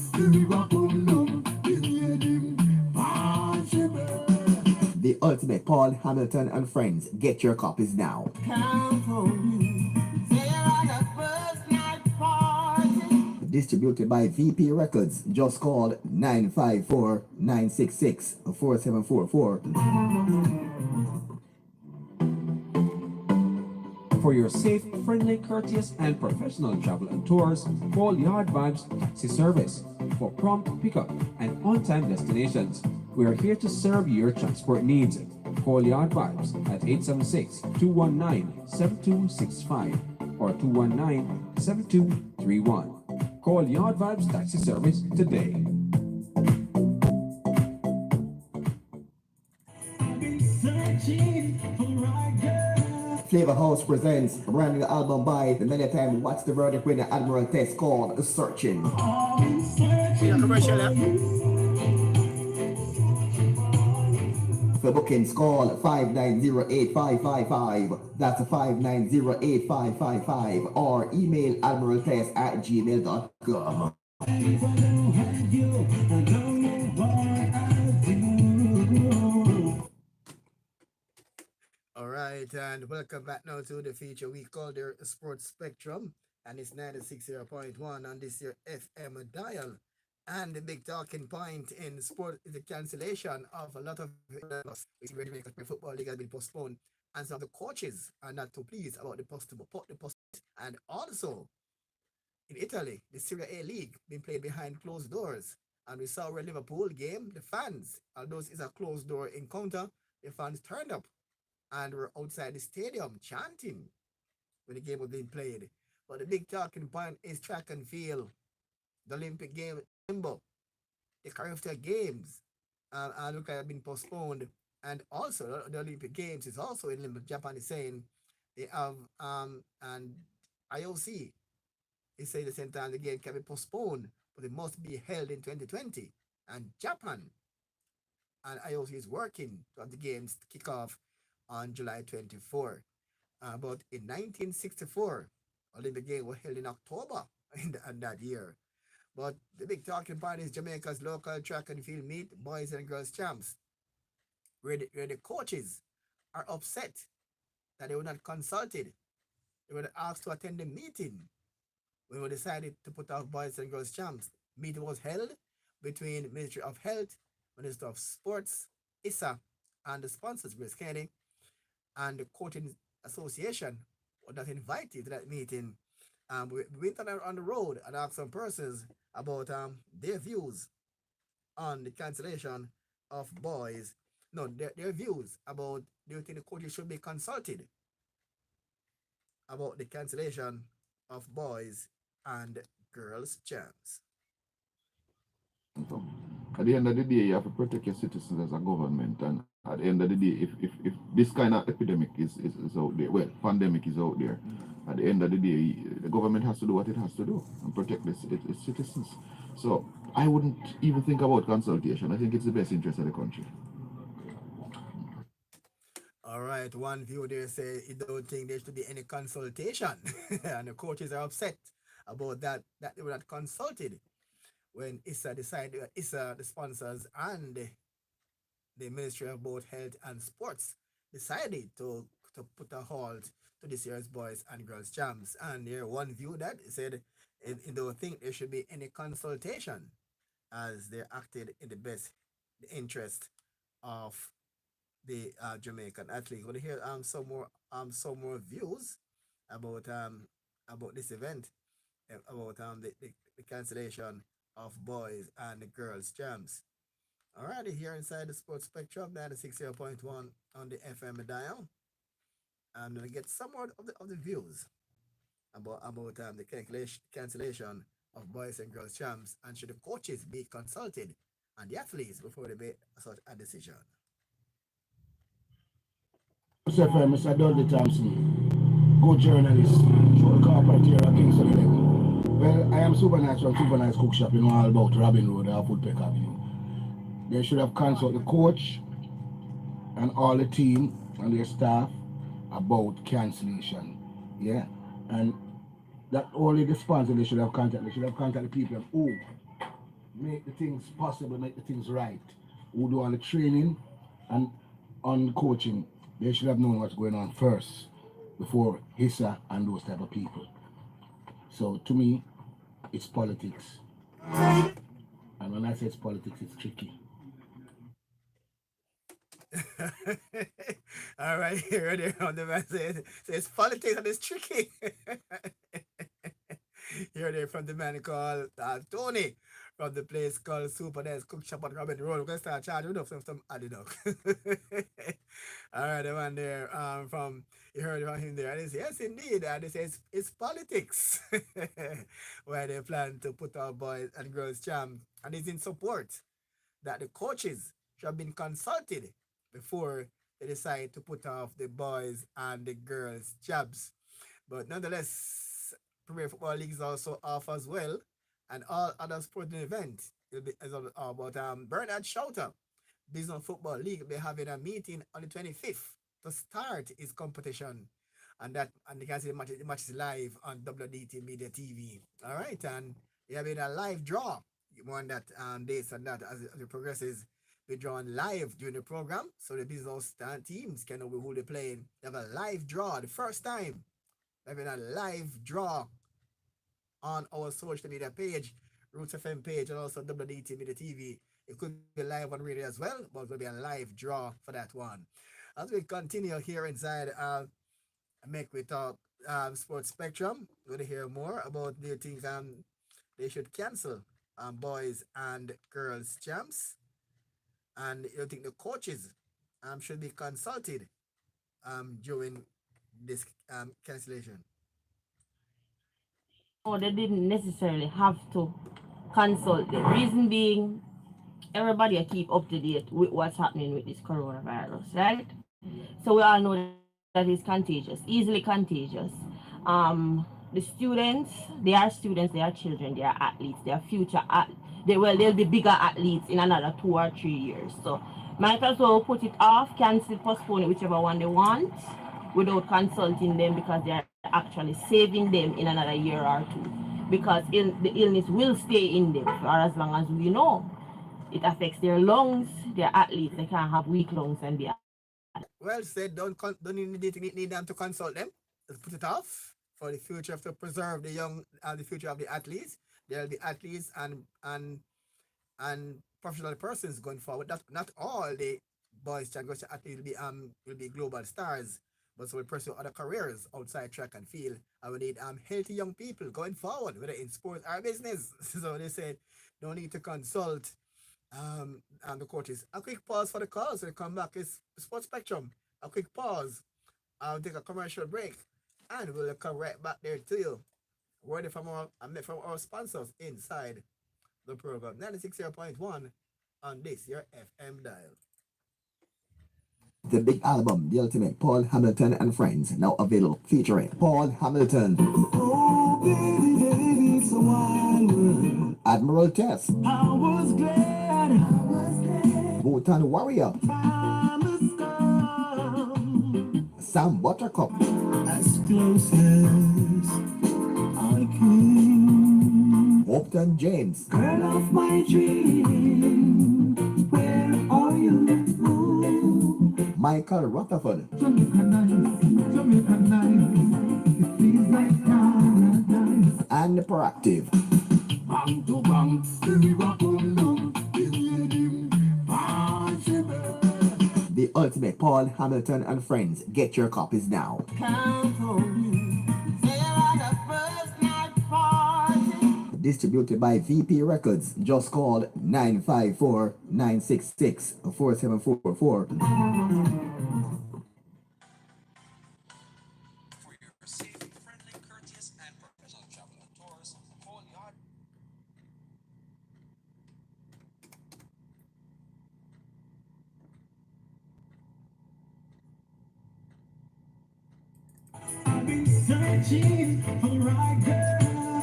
The Ultimate, Paul Hamilton and Friends. Get your copies now. Distributed by VP Records. Just call 954-966-4744. For your safe, friendly, courteous, and professional travel and tours, call Yard Vibes Taxi Service for prompt pickup and on-time destinations. We are here to serve your transport needs. Call Yard Vibes at 876-219-7265 or 219-7231. Call Yard Vibes Taxi Service today. Flavor House presents a brand new album by the many time What's the Verdict winner Admiral Test called Searching. For bookings, call 590-8555. That's 590-8555 or email admiraltest@gmail.com. All right, and welcome back now to the feature we call the Sports Spectrum, and it's 96.1 on this year FM dial. And the big talking point in sport is the cancellation of a lot of football league has been postponed, and some of the coaches are not too pleased about the possible. And also in Italy, the Serie A league being played behind closed doors, and we saw a Liverpool game. The fans, although it's a closed door encounter, the fans turned up and were outside the stadium chanting when the game was being played. But the big talking point is track and field, the Olympic game, the Carifta Games, look like have been postponed, and also the Olympic Games is also in limbo. Japan is saying they have and IOC is saying the same time the game can be postponed, but it must be held in 2020. And Japan and IOC is working to have the games kick off on July 24. But in 1964, Olympic Games were held in October in that year. But the big talking point is Jamaica's local track and field meet, boys and girls champs, where the coaches are upset that they were not consulted. They were asked to attend the meeting when we decided to put off boys and girls champs. Meeting was held between Ministry of Health, Minister of Sports, ISA, and the sponsors, Grace Kennedy, and the coaching association were not invited to that meeting. We went on the road and asked some persons about their views on the cancellation of boys. No, their views about do you think the coaches should be consulted about the cancellation of boys and girls champs. At the end of the day, you have to protect your citizens as a government. And at the end of the day, if this kind of epidemic is out there, well, pandemic is out there, at the end of the day, the government has to do what it has to do and protect its citizens. So I wouldn't even think about consultation. I think it's the best interest of the country. All right, one view there say you don't think there should be any consultation, and the coaches are upset about that they were not consulted when ISA decided ISA, the sponsors, and the Ministry of both Health and Sports decided to put a halt to this year's boys and girls champs. And there one view that said it don't think there should be any consultation as they acted in the best interest of the Jamaican athlete. We're gonna hear some more views about this event, about the cancellation of boys and the girls champs. Alrighty, here inside the Sports Spectrum, 96.1 on the FM dial. I'm gonna get some more of the views about the cancellation of boys and girls champs, and should the coaches be consulted and the athletes before they make such a decision. Mr. Dudley Thompson, good journalist, show the carpet here at Kingston 11. Well, I am Supernatural Cook Shop, you know all about Robin Road or Woodpeck Avenue. They should have consulted the coach and all the team and their staff about cancellation. Yeah. And that only the sponsor they should have contacted. They should have contacted people who make the things possible, make the things right, who do all the training and on coaching. They should have known what's going on first before HISA and those type of people. So to me, it's politics. And when I say it's politics, it's tricky. All right, here they on the man says it's politics and it's tricky. Here they from the man called Tony from the place called Super Dance Cook Shop on Robin Road. We're gonna start charging up some added up. All right, the one there from you heard about him there, and he says yes indeed, and he says it's politics where they plan to put our boys and girls champ, and he's in support that the coaches should have been consulted before they decide to put off the boys and the girls jobs. But nonetheless, Premier Football League is also off as well, and all other sporting events will be about Bernard Shouter, Business Football League, will be having a meeting on the 25th to start its competition. And you can see the match is live on WDT Media TV. All right, and they have been a live draw. You want that dates and that as it progresses. Be drawn live during the program, so the business teams can know who they're playing. They have a live draw the first time. Having a live draw on our social media page, Roots FM page, and also WDT Media TV. It could be live on radio as well, but it will be a live draw for that one. As we continue here inside Make We Talk Sports Spectrum, we're going to hear more about do you think they should cancel boys and girls champs, and you think the coaches should be consulted during this cancellation. No, they didn't necessarily have to consult. The reason being, everybody keep up to date with what's happening with this coronavirus, right? So we all know that it's contagious, easily contagious. The students, they are children, they are athletes, they are future they'll be bigger athletes in another 2 or 3 years. So might as well put it off, cancel, postpone it, whichever one they want, without consulting them, because they are actually saving them in another year or two, because the illness will stay in them for as long as we know. It affects their lungs, their athletes. They can't have weak lungs and be. Well said. Don't need them to consult them. Just put it off for the future to preserve the young and the future of the athletes. There'll be athletes and professional persons going forward. Not all the boys champions athletes will be global stars, but so will pursue other careers outside track and field. And we need healthy young people going forward, whether in sports or business. So they said no need to consult and the coaches. A quick pause for the calls. We come back. It's Sports Spectrum. A quick pause. I'll take a commercial break, and we'll come right back there to you. Word from our sponsors inside the program. 96.1 on this your FM dial. The big album, The Ultimate, Paul Hamilton and Friends, now available, featuring Paul Hamilton. Oh, baby, baby, so wild. Admiral Test. I was glad. Bhutan Warrior. Sam Buttercup. As close as I can. Hopton James. Girl of my dream, where are you? Michael Rutherford. Jamaica nice, it feels like paradise. And Proactive. Bang to bang, The Ultimate, Paul Hamilton and Friends. Get your copies now. Distributed by VP Records. Just call 954-966-4744.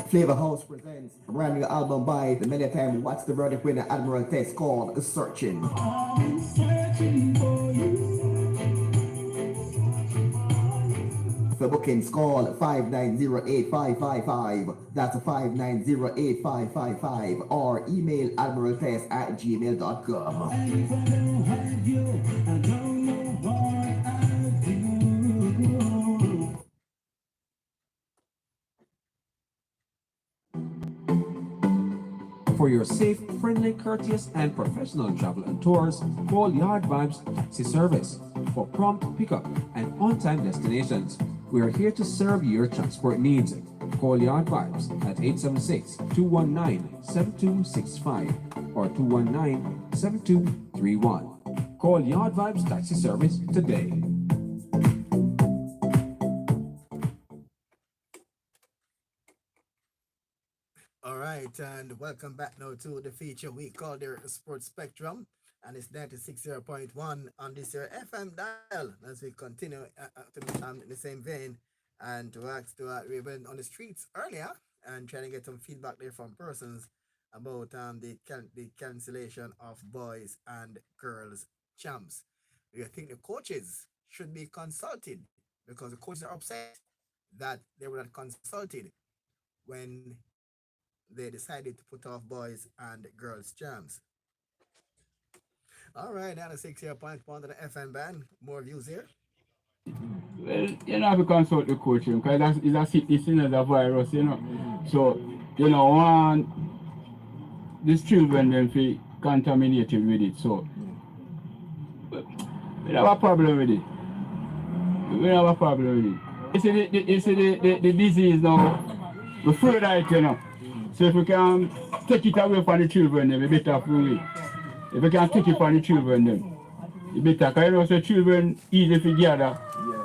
Flavor House presents a brand new album by the many time What's the Verdict winner Admiral Test called Searching. For bookings, call 590-8555. That's 590-8555. Or email admiraltest@gmail.com. For your safe, friendly, courteous, and professional travel and tours, call Yard Vibes Taxi Service for prompt pickup and on-time destinations. We are here to serve your transport needs. Call Yard Vibes at 876-219-7265 or 219-7231. Call Yard Vibes Taxi Service today. All right, and welcome back now to the feature we call their Sports Spectrum, and it's 96.1 on this here FM dial as we continue in the same vein and to ask we went on the streets earlier and trying to get some feedback there from persons about the cancellation of boys and girls champs. We think the coaches should be consulted because the coaches are upset that they were not consulted when they decided to put off boys and girls champs. All right, now the 6.1 of the FM band. More views here. Well, you know, have to consult the coach because it's another virus, you know. So, you know, one, these children then feel contaminated with it. So, we have a problem with it. We have a problem with it. You see the disease now, we further it, you know. So if we can take it away from the children, then we better for it. If we can take it from the children, then it better. Because you know, so children easy together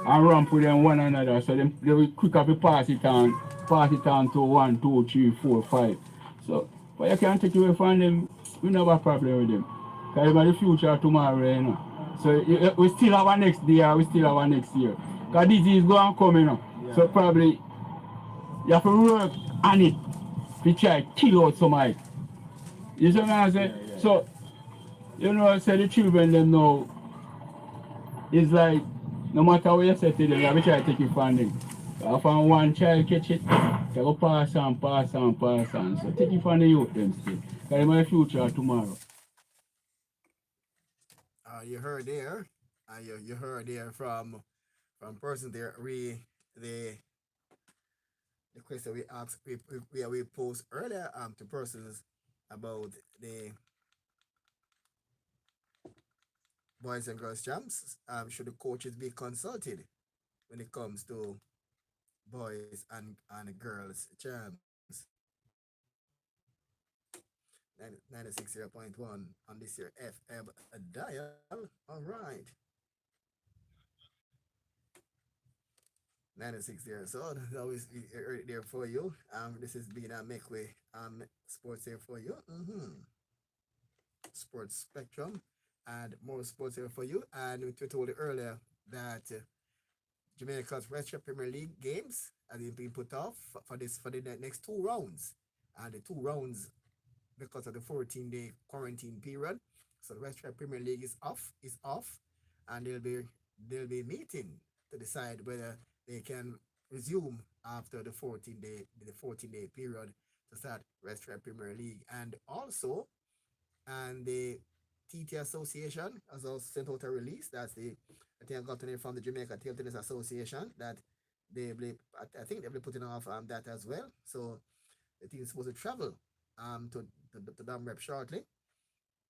and ramp with them one another. So they will quicker pass it on to 1, 2, 3, 4, 5. So, but you can't take it away from them, we don't have a problem with them. Because about the future tomorrow, you know. So we still have our next year, we still have our next year. Because disease go and come, you know. Yeah. So probably you have to work on it to try to kill out somebody. You see what I'm saying? Yeah. So, you know, I say the children them now, it's like, no matter what you say to them, you have to try to take it from them. If one child catch it, they go pass on, pass on, pass on. So take it from the youth them still. Because my future tomorrow. You heard there, you heard there from person there the question we asked we posed earlier to persons about the boys and girls champs. Should the coaches be consulted when it comes to boys and girls champs? 96.1 on this year FM dial. All right. 96 years old. Always right there for you. This is being a make way sports here for you. Sports spectrum and more sports here for you. And we told you earlier that Jamaica's Western Premier League games have been put off for the next two rounds. And the two rounds because of the 14-day quarantine period. So the Western Premier League is off, and they'll be meeting to decide whether they can resume after the 14-day period to start Western Premier League. And the TT Association has also sent out a release. That's the I think I got the name from the Jamaica Table Tennis Association that I think they'll be putting off that as well. So the team is supposed to travel to Dam Rep shortly,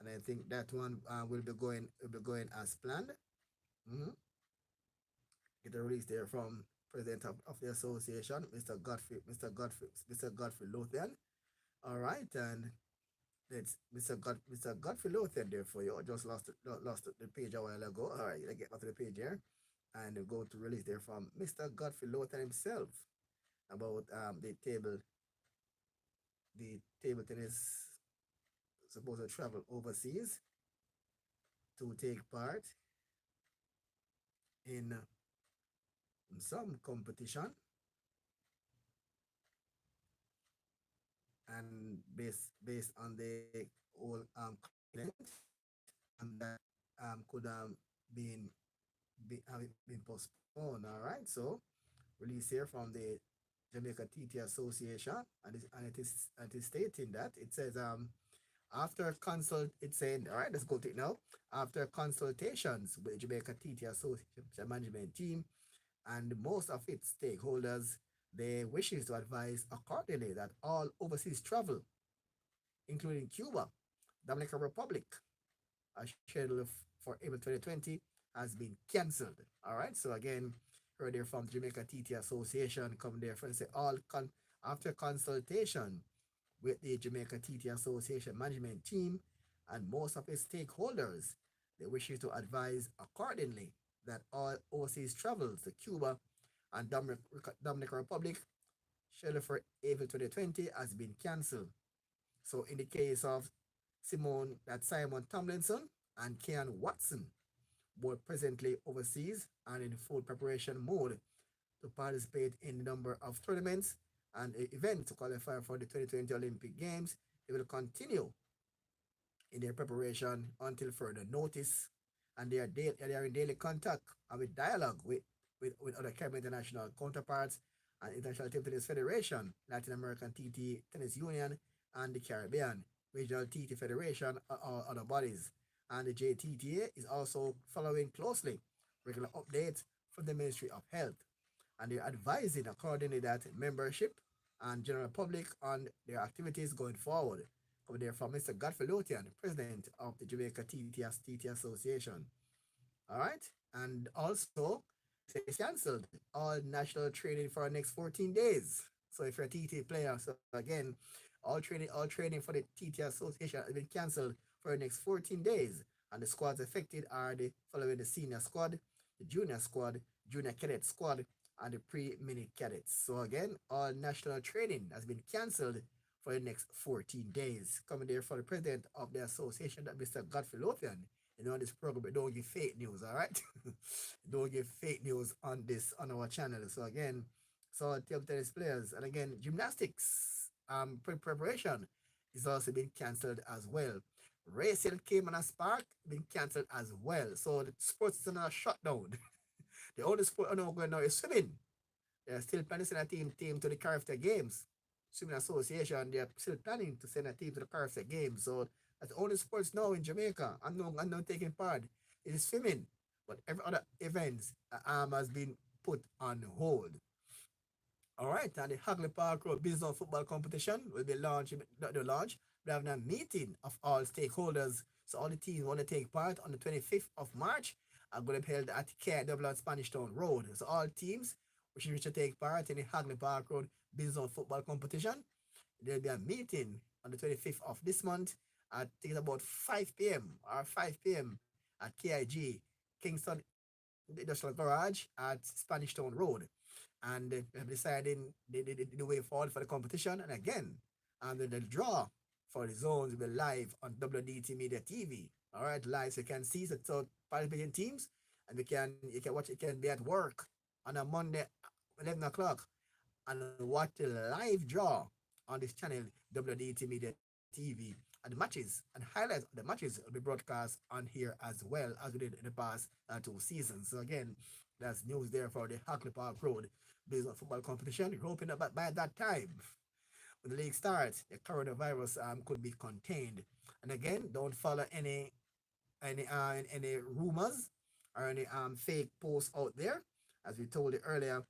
and I think that one will be going as planned. Mm-hmm. Get a release there from president of the association, Mr. Godfrey Lothian. All right, and it's Mr. Godfrey Lothian there for you. I just lost the page a while ago. All right, I get back to the page here, and we go to release there from Mr. Godfrey Lothian himself about the table tennis supposed to travel overseas to take part in some competition, and based on the whole continent that could have it been postponed. All right, so release here from the Jamaica TT Association, and it is stating that it says after consult, it's saying, all right, let's go to it now. After consultations with the Jamaica TT Association management team and most of its stakeholders, they wishes to advise accordingly that all overseas travel, including Cuba, Dominican Republic, scheduled for April 2020, has been cancelled. All right, so again, heard there from the Jamaica TT Association, come there for say after consultation with the Jamaica TT Association management team and most of its stakeholders, they wish you to advise accordingly that all overseas travels to Cuba and Dominican Republic scheduled for April 2020 has been cancelled. So in the case of Simon Tomlinson and Kean Watson, both presently overseas and in full preparation mode to participate in a number of tournaments and events to qualify for the 2020 Olympic Games, they will continue in their preparation until further notice, and they are in daily contact and with dialogue with other Caribbean international counterparts and International Table Tennis Federation, Latin American TT Tennis Union, and the Caribbean Regional TT Federation or other bodies. And the JTTA is also following closely regular updates from the Ministry of Health, and they're advising accordingly that membership and general public on their activities going forward. Over there from Mr. Godfrey Lothian, president of the Jamaica TT Association. All right, and also it's cancelled all national training for the next 14 days. So if you're a TT player, so again, all training for the TT Association has been cancelled for the next 14 days. And the squads affected are the following: the senior squad, the junior squad, junior cadet squad, and the pre-mini cadets. So again, all national training has been cancelled for the next 14 days. Coming there for the president of the association, that Mr. Godfrey Lothian. You know, on this program, but don't give fake news, all right? Don't give fake news on our channel. So again, so table tennis players, and again, gymnastics preparation is also being cancelled as well. Racing came on a spark, been cancelled as well. So the sports is on a shutdown. The only sport I know going now is swimming. They're still planning to send a team to the Caribbean Games. Swimming Association, they're still planning to send a team to the Caribbean Games. So that's the only sports now in Jamaica. I'm not taking part. It is swimming, but every other events has been put on hold. All right, and the Hagley Park Road Business Football Competition will be launched. Not the launch, we're having a meeting of all stakeholders. So all the teams want to take part on the 25th of March are going to be held at KW on Spanish Town Road. So all teams which wish to take part in the Hagley Park Road Business Football Competition, there'll be a meeting on the 25th of this month at I think it's about 5 p.m. or 5 p.m. at KIG, Kingston Industrial Garage at Spanish Town Road. And they're deciding the way forward for the competition. And again, and the draw for the zones will be live on WDT Media TV. All right, live so you can see so participating teams, and you can watch. It can be at work on a Monday, 11 o'clock, and watch the live draw on this channel WDT Media TV. And the matches and highlights of the matches will be broadcast on here as well as we did in the past 2 seasons. So again, that's news there for the Hockley Park Road Business Football Competition. We're hoping that by that time, when the league starts, the coronavirus could be contained. And again, don't follow any rumors or any fake posts out there. As we told you earlier,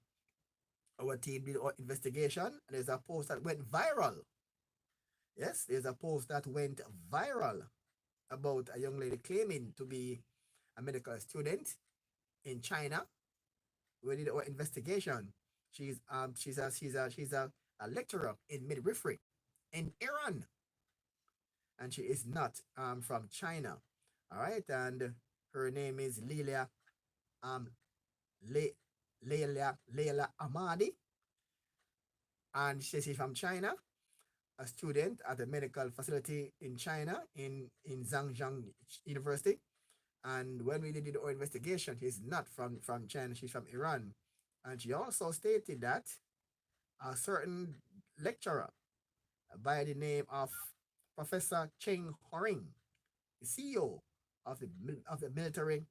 our team did our investigation, and there's a post that went viral. Yes, there's a post that went viral about a young lady claiming to be a medical student in China. We did our investigation. She's a lecturer in midwifery in Iran, and she is not from China. All right, and her name is um Le, Leila Amadi, and she says she's from China, a student at a medical facility in China in Zhangjiang University. And when we did our investigation, she's not from China, she's from Iran. And she also stated that a certain lecturer by the name of Professor Cheng Horing, the CEO of the military,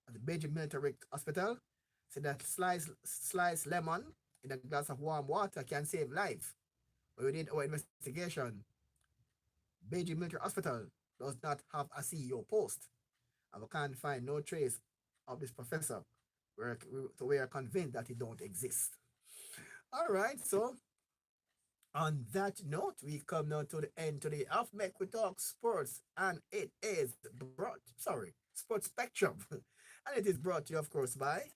of the Beijing Military Hospital, said that sliced lemon in a glass of warm water can save life. When we did our investigation, Beijing Military Hospital does not have a CEO post, and we can't find no trace of this professor. We are convinced that he don't exist. All right, so on that note, we come now to the end today of Make We Talk Sports, and it is Sports Spectrum, and it is brought to you, of course, by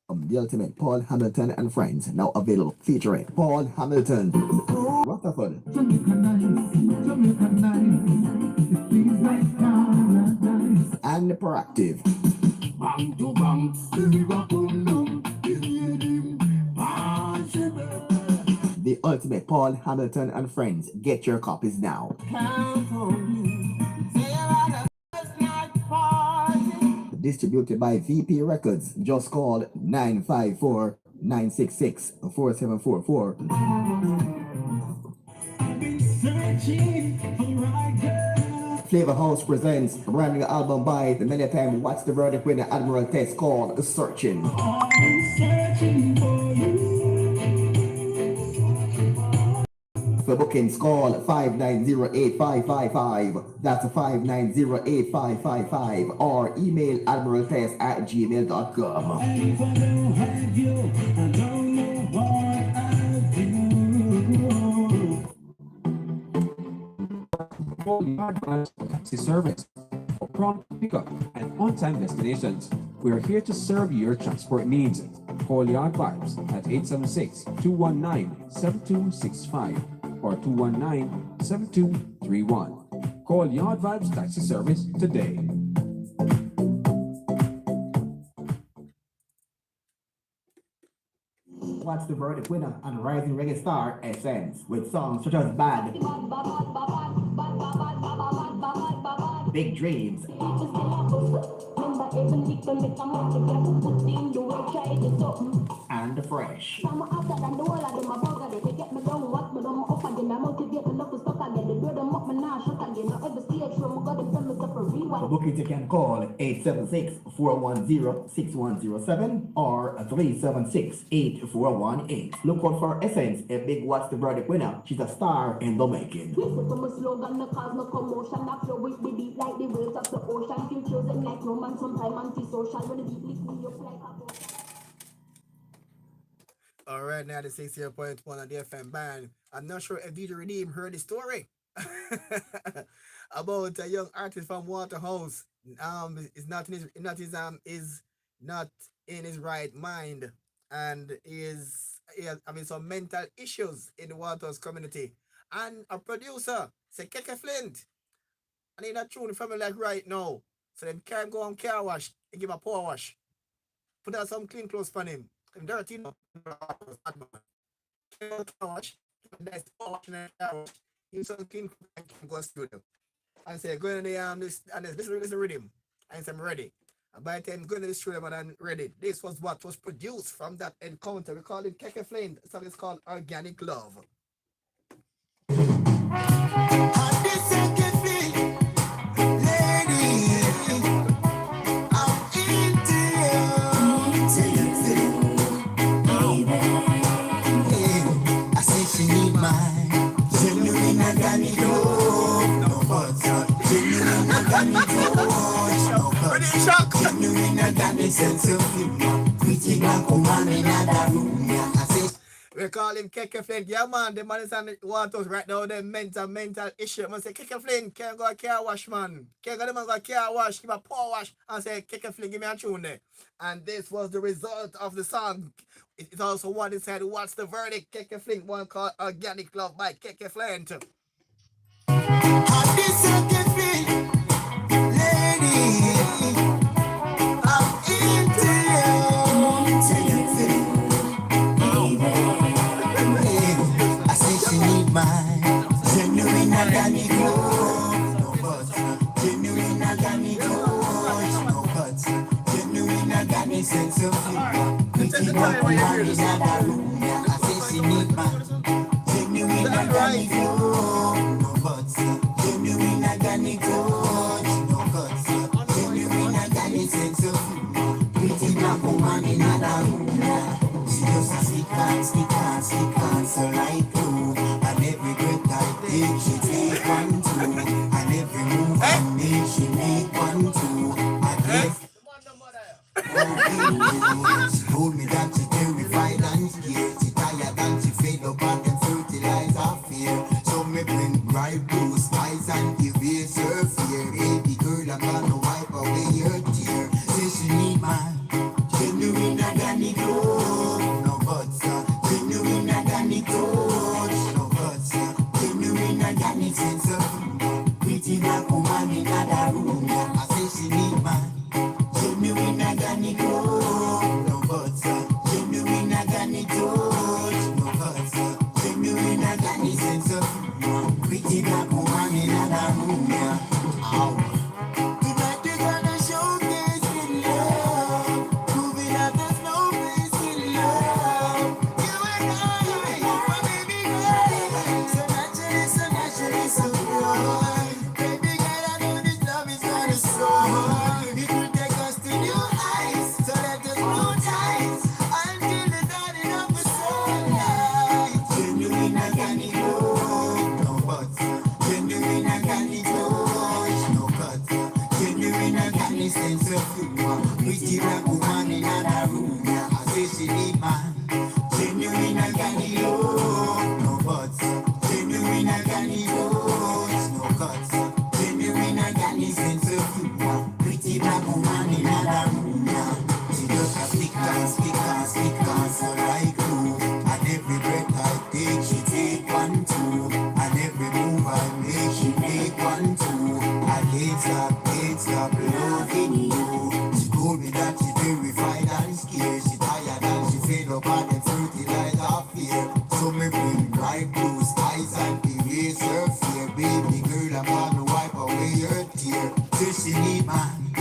The Ultimate Paul Hamilton and Friends, now available, featuring Paul Hamilton, Rutherford, and Proactive. Bang to bang, The Ultimate Paul Hamilton and Friends. Get your copies now. Distributed by VP Records. Just call 954-966-4744. Flavor House presents a brand new album by the many time What's the Verdict winner Admiral Test called Searching. For bookings, call 590-8555. That's 590-8555. Or email admiraltest@gmail.com. Taxi service for prompt pickup and on-time destinations. We are here to serve your transport needs. Call Yard Vibes at 876-219-7265 or 219-7231. Call Yard Vibes Taxi Service today. What's the Verdict winner and rising reggae star Essence with songs such as Bad, Big Dreams, and Fresh. For book it, you can call 876-410-6107 or 376-8418. Look out for Essence, a big What's the Verdict winner. She's a star in the making. From a slogan, no cause no commotion. That flow with the beat like the waves of the ocean. Futures and like no man, sometime antisocial. When the beat lift me up like a boat. All right, now the 60.1 on the FM band. I'm not sure if DJ Redeem heard the story about a young artist from Waterhouse. Is not in his right mind, and he has having some mental issues in the Waterhouse community. And a producer say, Keke Flint, I need a tune from him like right now. So them can go on car wash and give him a power wash. Put out some clean clothes for him. I'm dirty now. Car wash. Nice power wash and car wash. Use some clean clothes and can go studio. And say, go in the listen to the rhythm. And say, I'm ready. And by the time going to the studio and I'm ready. This was what was produced from that encounter. We call it Keke Flint. The song is called Organic Love. We call him Keke Flint. Yeah, man, the man is on the waters right now. The mental issue. Man say, Keke Flint, can't go a car wash, man. Can't go the man go a car wash, give a power wash, and say, Keke Flint, give me a tune there. And this was the result of the song. It also one inside What's the Verdict? Keke Flint, one called Organic Love by Keke Flint. Sense of humor, pretty black woman in another room. Yeah, I say she need man. Genuine organic love, no buts. Genuine organic touch, no cuts. Genuine organic sense of humor, pretty black woman in another room. Yeah, she just a stick on, so like glue. And every breath I take, she take 1, 2. And every move I make, she make 1, 2. And yes. She told me that she terrified and scared. She tired and she fed up and them fertilizer fear. So me bring bright blue skies and erase her fear. Baby girl, I'm gonna wipe away her tear. Say she need my genuine organic love, no buts. Genuine organic touch, no buts. Genuine organic sense of humor, pretty black woman in another room. I say she need my genuine organic love, no buts. Genuine organic touch, no buts. Genuine organic sense of humor, pretty black woman in another room. Yeah. Tonight we're gonna showcase in love, proving that there's no place in love. You and I, my baby girl, so naturally, so pure. Baby girl, I know this love is gonna soar. It will take us to new heights, so let us grow tight until the dawning of the sunlight. Genuine organic love, no buts. Genuine organic touch, no cuts. Genuine organic sense of humor, pretty black woman in another room. Yeah, I say she need man. Genuine organic love, no buts. Genuine organic touch, no cuts. Genuine organic sense of humor, pretty black woman in another room. Yeah, she just a stick on, so like glue. And every breath I take, she take 1, 2. And every move I make, she make 1, 2. I can't stop loving you. She told me that she terrified and scared. She tired and she fed up and them fertilizer fear. So me bring bright blue skies and erase her fear. Baby girl, I'm gonna wipe away her tear. Say she need man,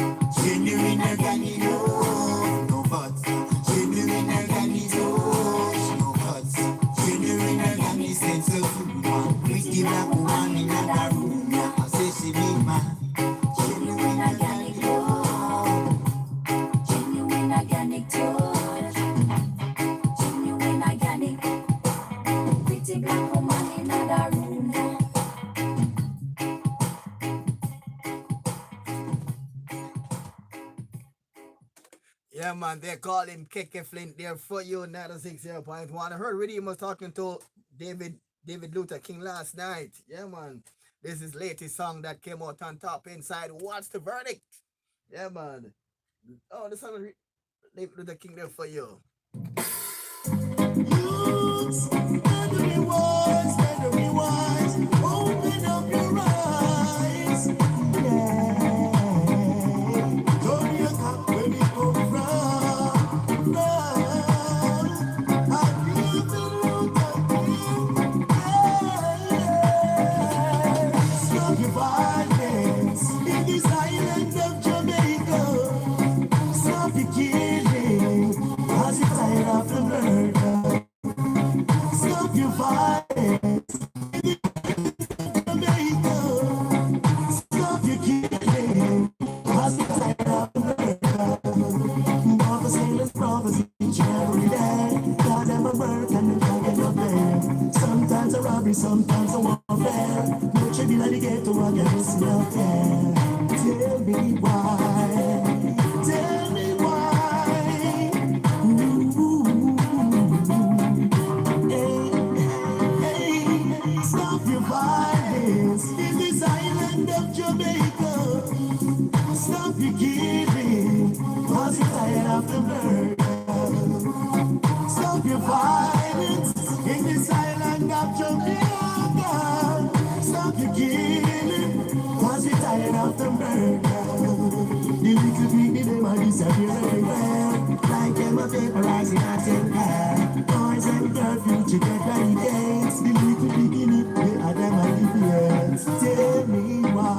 genuine organic love, no buts. Genuine organic touch, no cuts. Genuine organic sense of humor, pretty black woman in another room. Yeah, I say she need man, genuine organic Yeah, man, they call him KK Flint there for you, 960.1. I heard Redeem was talking to David Luther King last night. Yeah, man. This is latest song that came out on top inside. What's the verdict? Yeah, man. Oh, the song is David Luther King there for you. Youths, better be wise, open up your eyes. Yeah. Don't be a cop where we come from. I feel the root of you. Yeah. Stop your violence in this island of Jamaica. Stop your killing, cause you're tired of the murder. Stop your violence in Jamaica. Stop your killing, cause you're tired of the murder. Brothers, sailors, brothers, each and every day. God, them a work and they can't get no pay. Sometimes a robbery, sometimes a warfare. No tribute like the ghetto against no care. Tell me why. Tell me why. Ooh. Hey, stop your violence in this island of Jamaica. Stop your killing, cause you're tired of the murder. Stop your violence in this island of Jamaica. Stop your killing, cause you're tired of the murder. The little people, them are disappear everywhere. Like them a vaporizing at in air. Boys and girls, future get ready dates. The little beginning, they are them a idiots. Tell me why.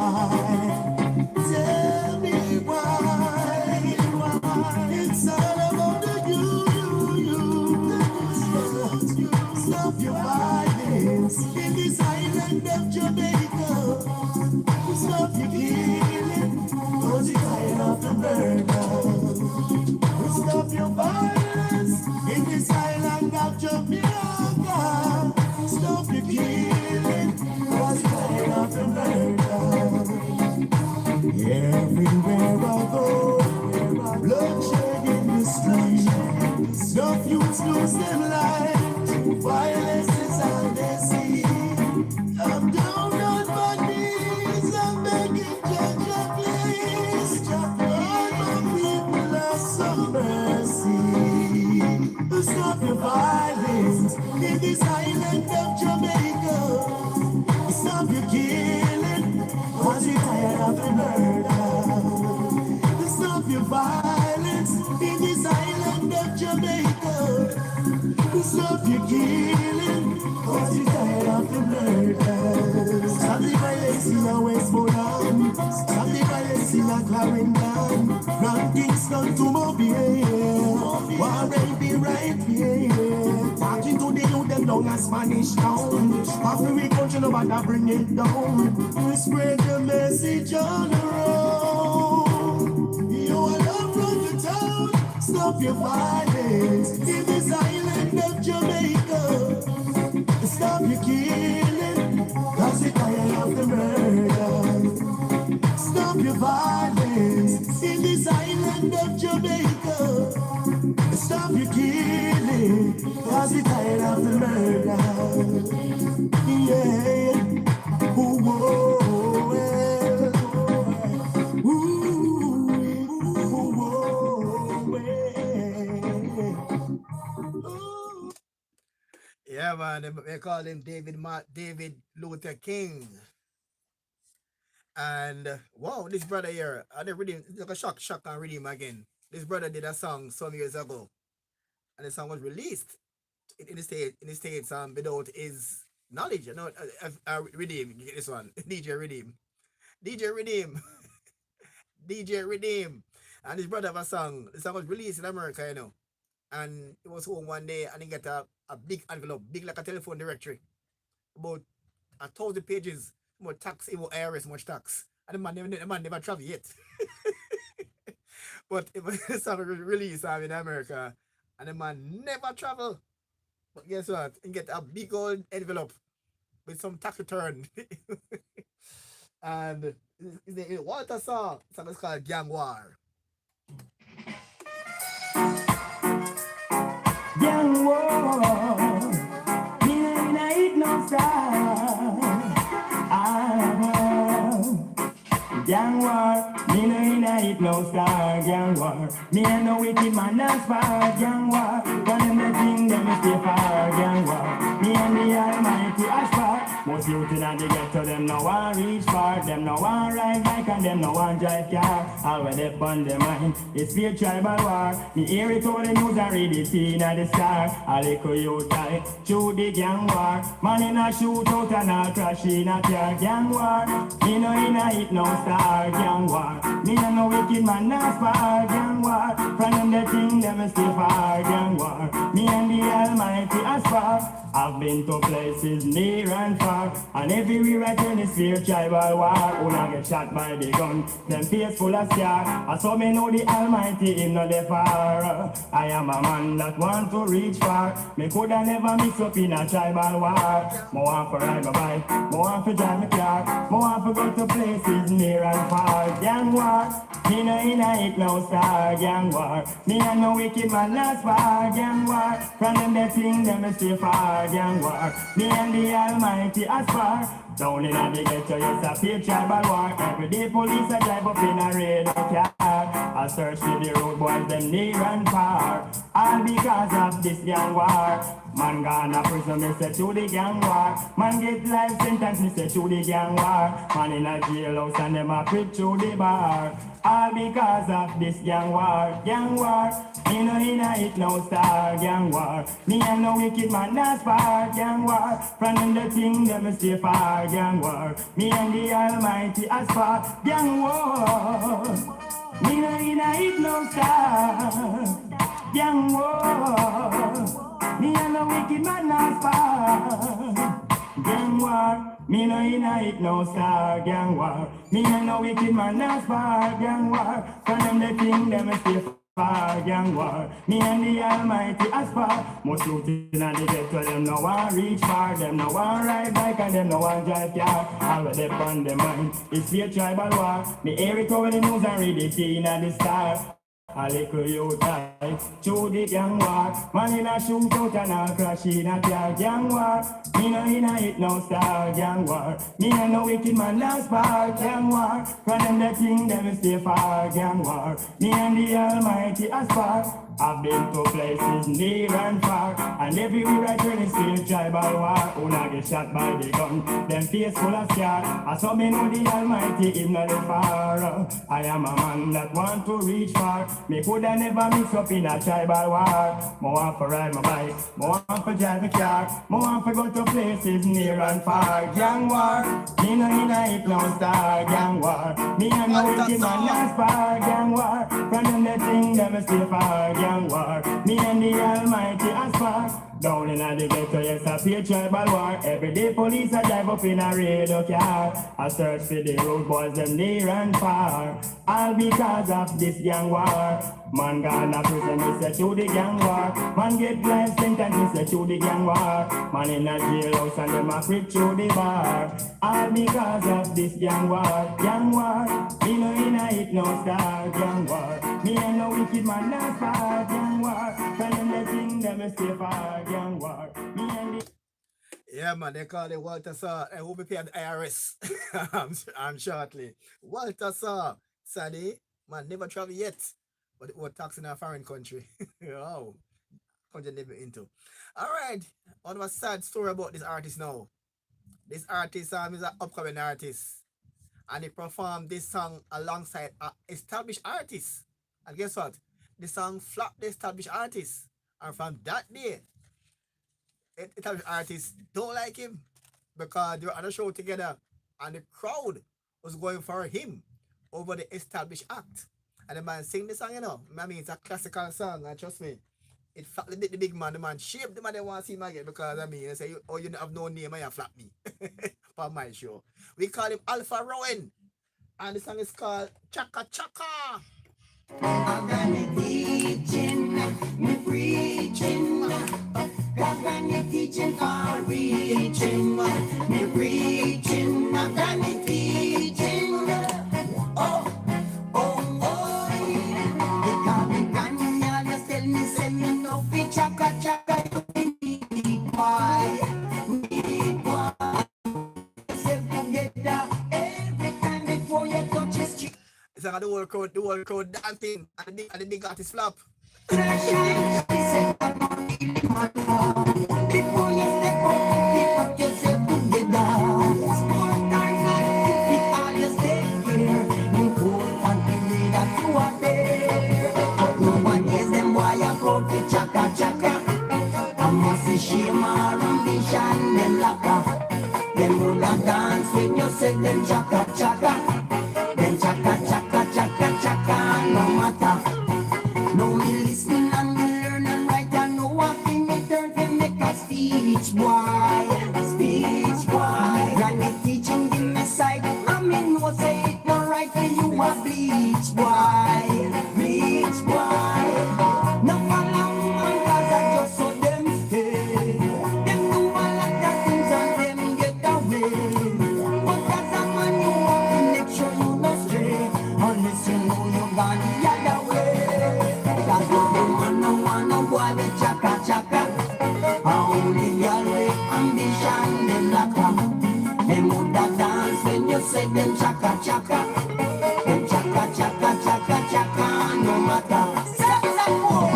Tell me why. It's all about the you. Stop your violence in this island of Jamaica. Stop your killing, cause you're tired of the murder. Stop your violence in this island of Jamaica. Stop your killing, cause you're tired of the murder. Everywhere I go, bloodshed in the street. No youths lose their life, violence is all they see. I'm down on my knees, I'm begging Jaja, please. All my people have some mercy. Stop your violence in this island of Jamaica. Stop your killing, cause you're tired of the murder. Stop your violence in this island of Jamaica. Stop your killing, cause you're tired of the murder. Stop the violence in our Westmoreland. Stop the violence in our Clarendon. From Kingston to Mobile, Warren be right here. Talking to the youth, them down a Spanish town. After we country, nobody bring it down. We spread the message on the road. You are love from the town. Stop your violence in this island of Jamaica. Stop your killing, cause you're tired of the murder. Stop your violence in this island of Jamaica. Stop your killing, cause you're tired of the murder. Yeah. Ooh, whoa, well. Ooh, whoa, well. Yeah, man, they call him David Luther King. And wow, this brother here, I didn't really like a shock and read him again. This brother did a song some years ago, and the song was released in the states without his knowledge. You know, Redeem, you get this one, DJ Redeem, DJ Redeem, DJ Redeem, and this brother have a song. The song was released in America, you know, and it was home one day and he got a big envelope, big like a telephone directory, about 1,000 pages, more tax, more IRS, much tax. And the man never traveled yet. But it was song released in America, and the man never traveled. But guess what? He get a big old envelope with some tax return. And his name is Walter Song. The song is called Gang War. Gang war. Me no inna it no star. Gang war, me no inna it no star. Gang war, me a no wicked man that's far. Gang war, when them the thing them is stay far. Gang war, me and the Almighty aspire. Most youth inna the ghetto them no want reach far. Them no want ride bike and them no want drive car. All when they on their mind, it's fear tribal war. Me hear it all the news and read it in the star. A little youth die through the gang war. Man in a shootout and a crash in a car. Gang war, me no inna it no star. Gang war, me a no wicked man that's far. Gang war, from them the thing them is still far. Gang war, me and the Almighty as far. I've been to places near and far, and everywhere I turn is fear tribal war. When I get shot by the gun, them face full of scar. I saw me know the Almighty him not the far. I am a man that want to reach far. Me coulda never mix up in a tribal war. Mo want to ride my bike, mo want to drive my car, mo want to go to places near and far. Gang war, me no inna it no star. Gang war, me a no wicked man that's far. Gang war, from them the thing them is stay far. Gang war, me and the Almighty as far. Down in the ghetto, yes, a fear tribal war. Every day police a drive up in a red car. I search for the road boys, them near and far. All because of this gang war. Man gone a prison, me say to the gang war. Man get life sentence, me say to the gang war. Man in a jailhouse and them a creep through the bar. All because of this gang war. Gang war, me no inna it no star. Gang war, me and no wicked man that's far. Gang war, from them the thing them is stay far. Gang war, me and the Almighty as far. Gang war, me no inna it no star. Gang war, me and no wicked man as far. Gang war, me no inna it no star. Gang war, me and no wicked man as far. Gang war, from them the thing them is stay far. Gang war, me and the Almighty as far. Most youth inna the ghetto them no want reach far. Them no want ride bike and them no want drive car. All what they on their mind is fear tribal war. Me hear it over the news and read it inna the star. A little youth die through the gang war. Man in a shootout and a crash in a car. Gang war, me no inna it no star. Gang war, me a no wicked man last far. Gang war, from them the thing them stay far. Gang war, me and the Almighty as far. I've been to places near and far, and everywhere I turn is still tribal war. When I get shot by the gun, them face full of scar. I saw me know the Almighty him not the far. I am a man that want to reach far. Me coulda never mix up in a tribal war. Mo want to ride my bike, mo want to drive my car, mo want to go to places near and far. Gang war, me no inna it no star. Gang war, me a no wicked man last far. Gang war, from them the thing them stay far. Gang war, me and the Almighty as far. Down in the ghetto, yes, a fear tribal war. Every day police a drive up in a red car. I search for the road boys, them near and far. All because of this gang war. Man gone a prison, me say to the gang war. Man get life sentence, me say to the gang war. Man in a jailhouse and them a creep through the bar. All because of this gang war. Gang war, me no inna it no star. Gang war, me ain't no wicked man that's far. Gang war, tell them the thing them stay far. Gang war, me and the Yeah, man, they call it Walter Saw. I hope we pay the IRS. I'm shortly. Walter Saw. Sadie, man, never travel yet. But it was tax in a foreign country. Oh, country never into. All right. One of a sad story about this artist now. This artist is an upcoming artist. And he performed this song alongside an established artist. And guess what? The song flopped the established artist. And from that day, established artists don't like him because they were on a show together and the crowd was going for him over the established act. And the man sing the song, you know. I mean, it's a classical song, and trust me, it flat the big man, the man shaped the man they want to see him again because I mean, they say, oh, you don't have no name and you flap me for my show. We call him Alpha Rowan, and the song is called Chaka Chaka. I'm gonna teaching, me preaching. God gonna teaching for reaching, me preaching. I'm gonna teaching. Oh, oh, oh. You call me Ganya, you tell me, say me no no be chaka chaka, you need boy, need boy. Yourself together every time before you touch the street. It's like the whole crowd dancing and the big artist flap. Before you step up, pick up yourself together. Sport or not, if all you stay here, you could want to read that you are there. But no one is them why you go to chaka chaka. I must see shame or ambition, them lock up. Them would dance when you say them chaka chaka. Them chaka chaka chaka chaka, no matter. No me listen and me learn and write and no walking me turn to make a speech boy. Speech boy. Granny teaching give me side. I mean no say it no right for you a bleach boy. Bleach boy. No follow man cause I just saw them stay. Them do a lot of things and them get away. But as a man you want to make sure you no stray. Unless you know you gone the other way. Cause the man no want no boy with chaka chaka. Only girl with ambition them lock up. Them woulda dance when you say them chaka chaka. Them chaka chaka chaka chaka no matter. Step that boy.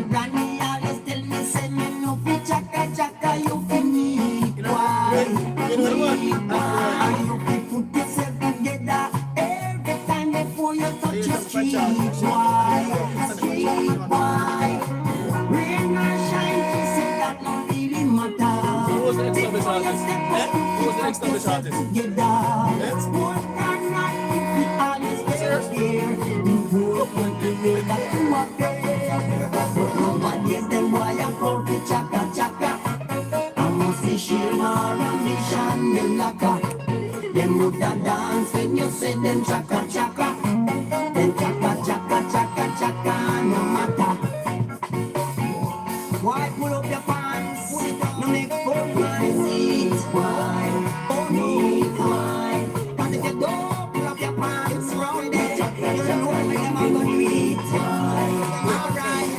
Granny always tell me say me no fi chaka chaka you fi need boy. Need boy. You fi put yourself together every time before you touch your street boy. Street boy. Rain or shine, she said that no really matter. Before you step up, put yourself together. Sport or not, if you always stay here, you want to read that you are there. But nobody is them boy a call to chaka chaka. I must see shame or ambition them lock up. Them woulda dance when you say them chaka chaka. Them chaka chaka chaka chaka no matter. Why pull up your pants? No make fun my seats. Why? Oh no, why? Cause if you don't pull up your pants round it, you don't know where them are gonna eat. Alright.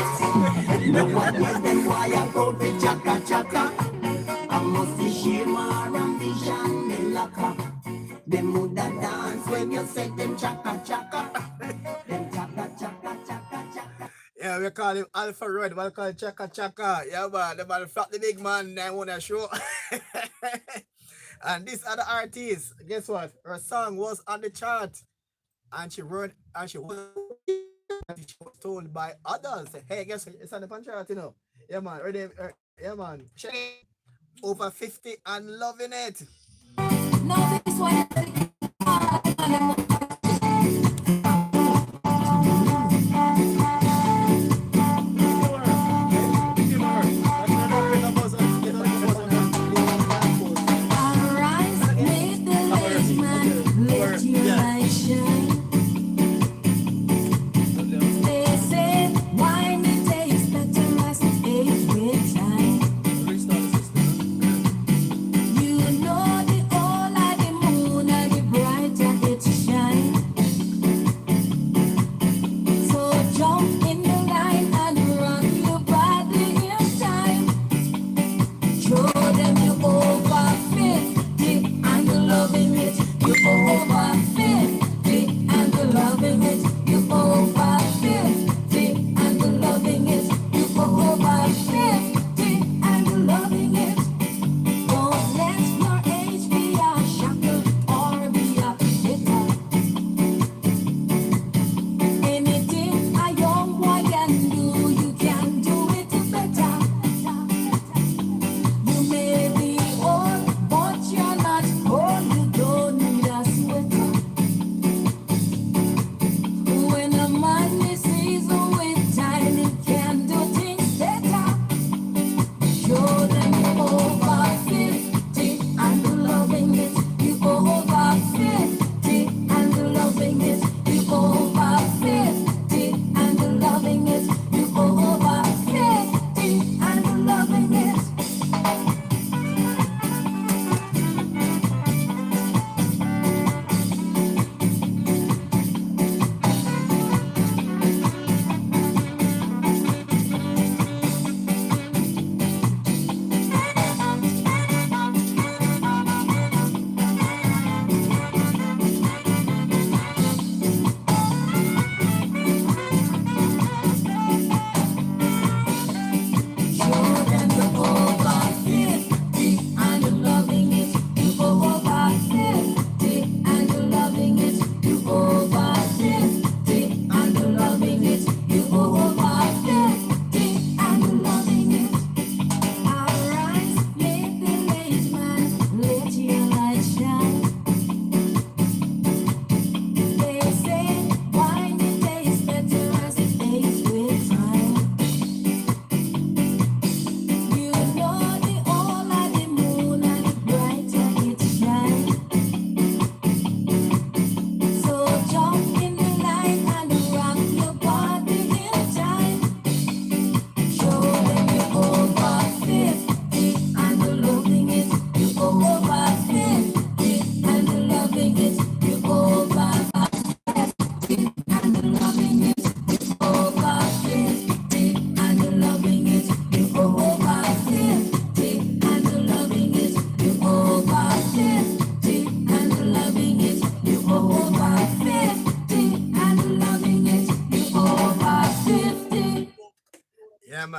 No one is them why I go to chaka chaka. I must see shame or ambition they lock up. Them woulda dance when you say them chaka chaka. Them chaka chaka chaka chaka. Yeah, we call him Alpha Red, we call him Chaka Chaka. Yeah, man, the man flap the big man, they want to show. And this other artist, guess what? Her song was on the chart. And she wrote, and she was told by others, hey, guess what? It's on the punch chart, you know. Yeah, man, yeah, man. Over 50 and loving it. No, this one Arise, make the last man, let your light shine. They say, wine it tastes better as it ages with time. You know the older the moon and the brighter it shines.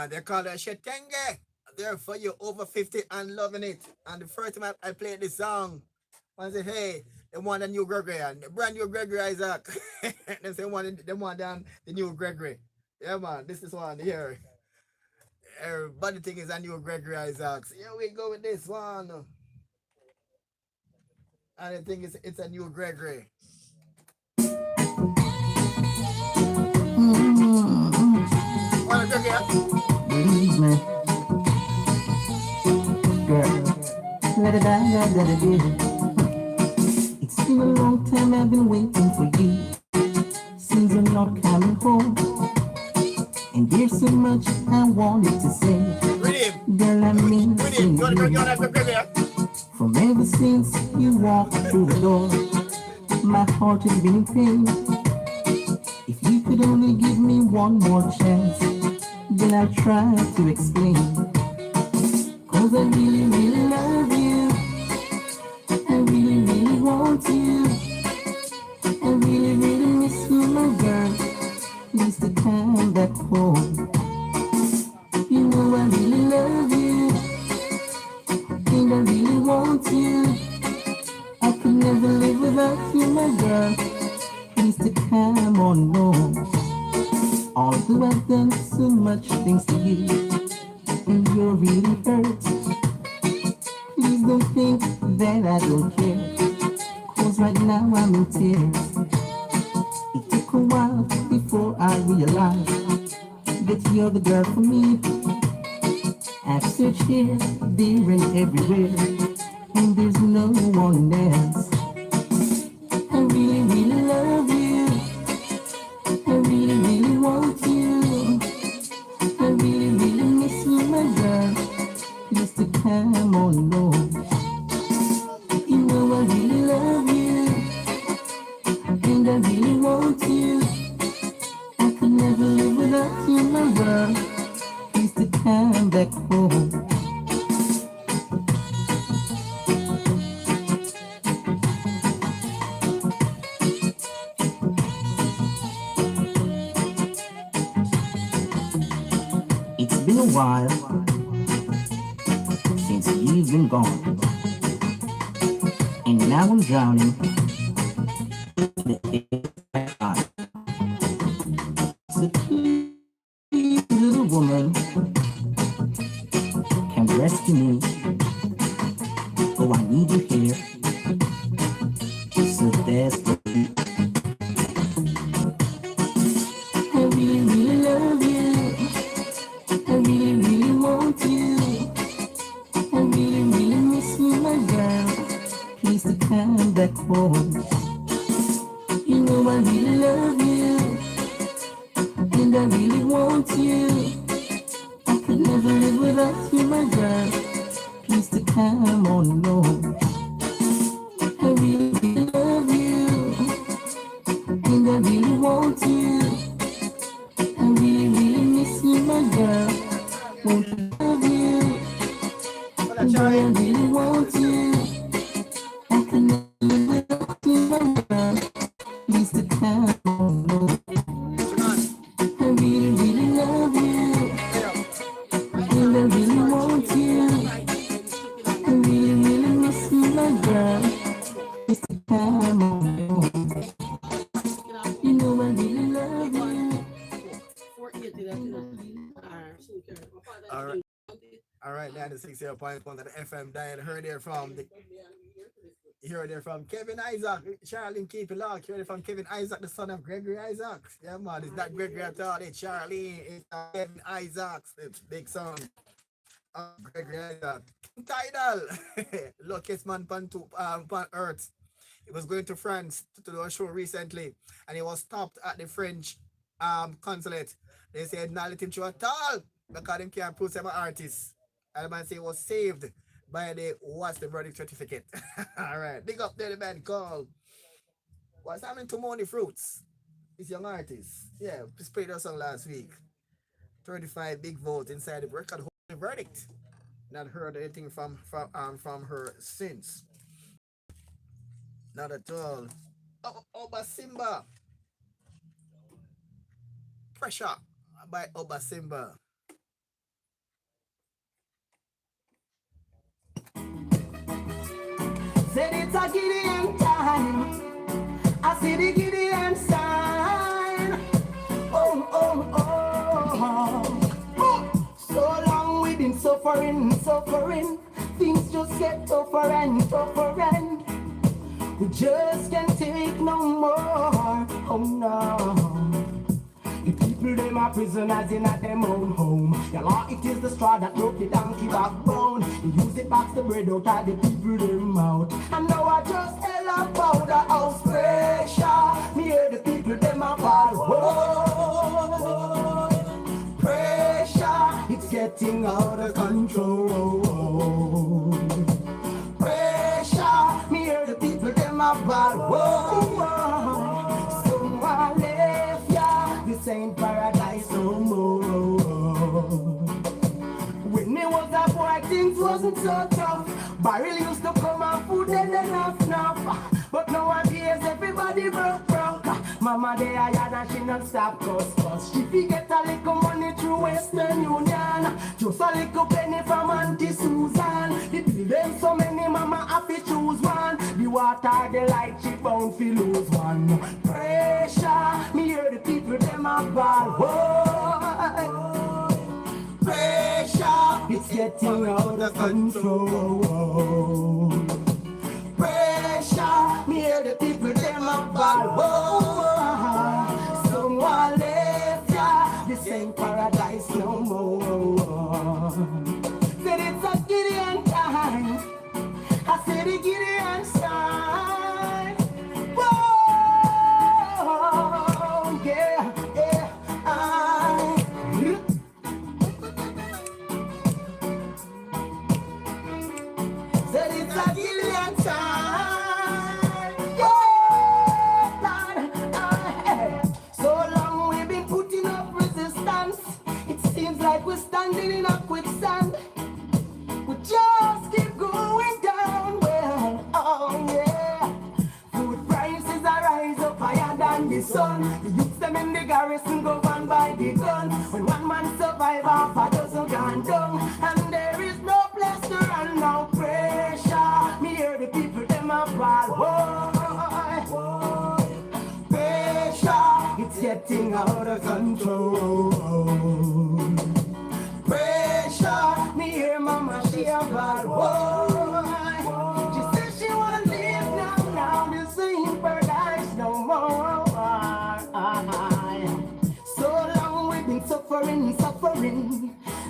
man. They call it Shetenge. There for you over 50 and loving it. And the first time I played this song, I said, hey, they want a new Gregory, and the brand new Gregory Isaac. They want the new Gregory. Yeah, man, this is one here. Everybody think it's a new Gregory Isaacs. Here we go with this one. And I think it's a new Gregory. What a Gregory? Believe me, girl. Let it die, let it be. It's been a long time I've been waiting for you. Since you're not coming home, and there's so much I wanted to say. Girl, I mean, from ever since you walked through the door, my heart has been in pain. If you could only give me one more chance, then I'll try to explain. Cause I really, really love you. I really, really want you. I really, really miss you, my girl. Please to come back home. You know I really love you, and I really want you. I could never live without you, my girl. Please to come on home. Although I've done so much things to you, and you're really hurt, please don't think that I don't care. Cause right now I'm in tears. It took a while before I realized that you're the girl for me. I've searched here, there and everywhere, and there's no one else. I really, really love you. I really, really want you. I really, really miss you, my girl. Please to come on home. You know I really love you, and I really want you. I could never live without you, my girl. Please to come back home. It's been a while since you've been gone, and now I'm drowning in the air of my eyes. So please, little woman, can rescue me. Oh, I need you here so desperately. I really, really love you. I really, really want you. I really, really miss you, my girl. Please to come back home. You know I really love you, and I really want you. I could never live without you, my girl. Please to come on home. I really, really love you, and I really want you. I really, really miss you, my girl. Won't you love you, and I really want you. I could never live without you, my girl. Please to come on home. I really, really love you, and I really want you. I really, really miss you, my girl. Please to come on home. You know I really love you. All right. All right, 96.1 at the FM dial. Heard there from Kevin Isaac. Charlene, keep it locked. Heard it from Kevin Isaac, the son of Gregory Isaacs. Yeah, man, it's not Gregory at all. It's Charlene. It's Kevin Isaacs. It's big son of Gregory Isaac. Tidal. Luckiest man on earth. He was going to France to do a show recently, and he was stopped at the French consulate. They said not let him show at all because him can't prove him an artist. And the man say he was saved by the what's the verdict certificate. All right, big up there the man called what's happening to Money Fruits. This young artist. Yeah, just played our song last week. 35 big votes inside the record holding verdict. Not heard anything from her since. Not at all. Oh, Oba Simba. Pressure by Oba Simba. Said it's a Gideon time. I see the Gideon sign. Oh, oh, oh. So long we've been suffering. Things just get tougher and tougher, and we just can't take no more. Oh no. The people, them are prisoners in at them own home. The law, it is the straw that broke the donkey backbone. They use it back the bread out of the people, them out. And now I just hell about the house pressure. Me hear the people, them are bad. Pressure, it's getting out of control. Pressure, me hear the people, them are bad. So I left ya, this ain't paradise no more. When me was a boy, things wasn't so tough. Barrel used to come and food and enough. But nowadays everybody broke. Mama they are and she not stop cause she forget a little money through Western Union. Just a little penny from Auntie Susan. The bill them so many mama happy choose one. The water they like she bound fi lose one. Pressure, me hear the people them a bad. Pressure, it's getting out of control. Pressure, me hear the people them a bad. Someone left ya, this ain't paradise no more. Said it's a Gideon time. I said the Gideon sign. Whoa, yeah, yeah, said it's a Gideon time. Yeah, so long we've been putting up resistance. It seems like we're standing in a quicksand. We just keep going down. Well, oh yeah. Food prices are rise up higher than the sun. The youths them in the garrison governed by the gun. When one man survive, half a dozen gone down, and there is no place to run. No pressure. Me hear the people them a bad. Pressure, it's getting out of control. Pressure, me hear mama she a bad boy. She says she wanna live now this ain't paradise no more. So long we've been suffering.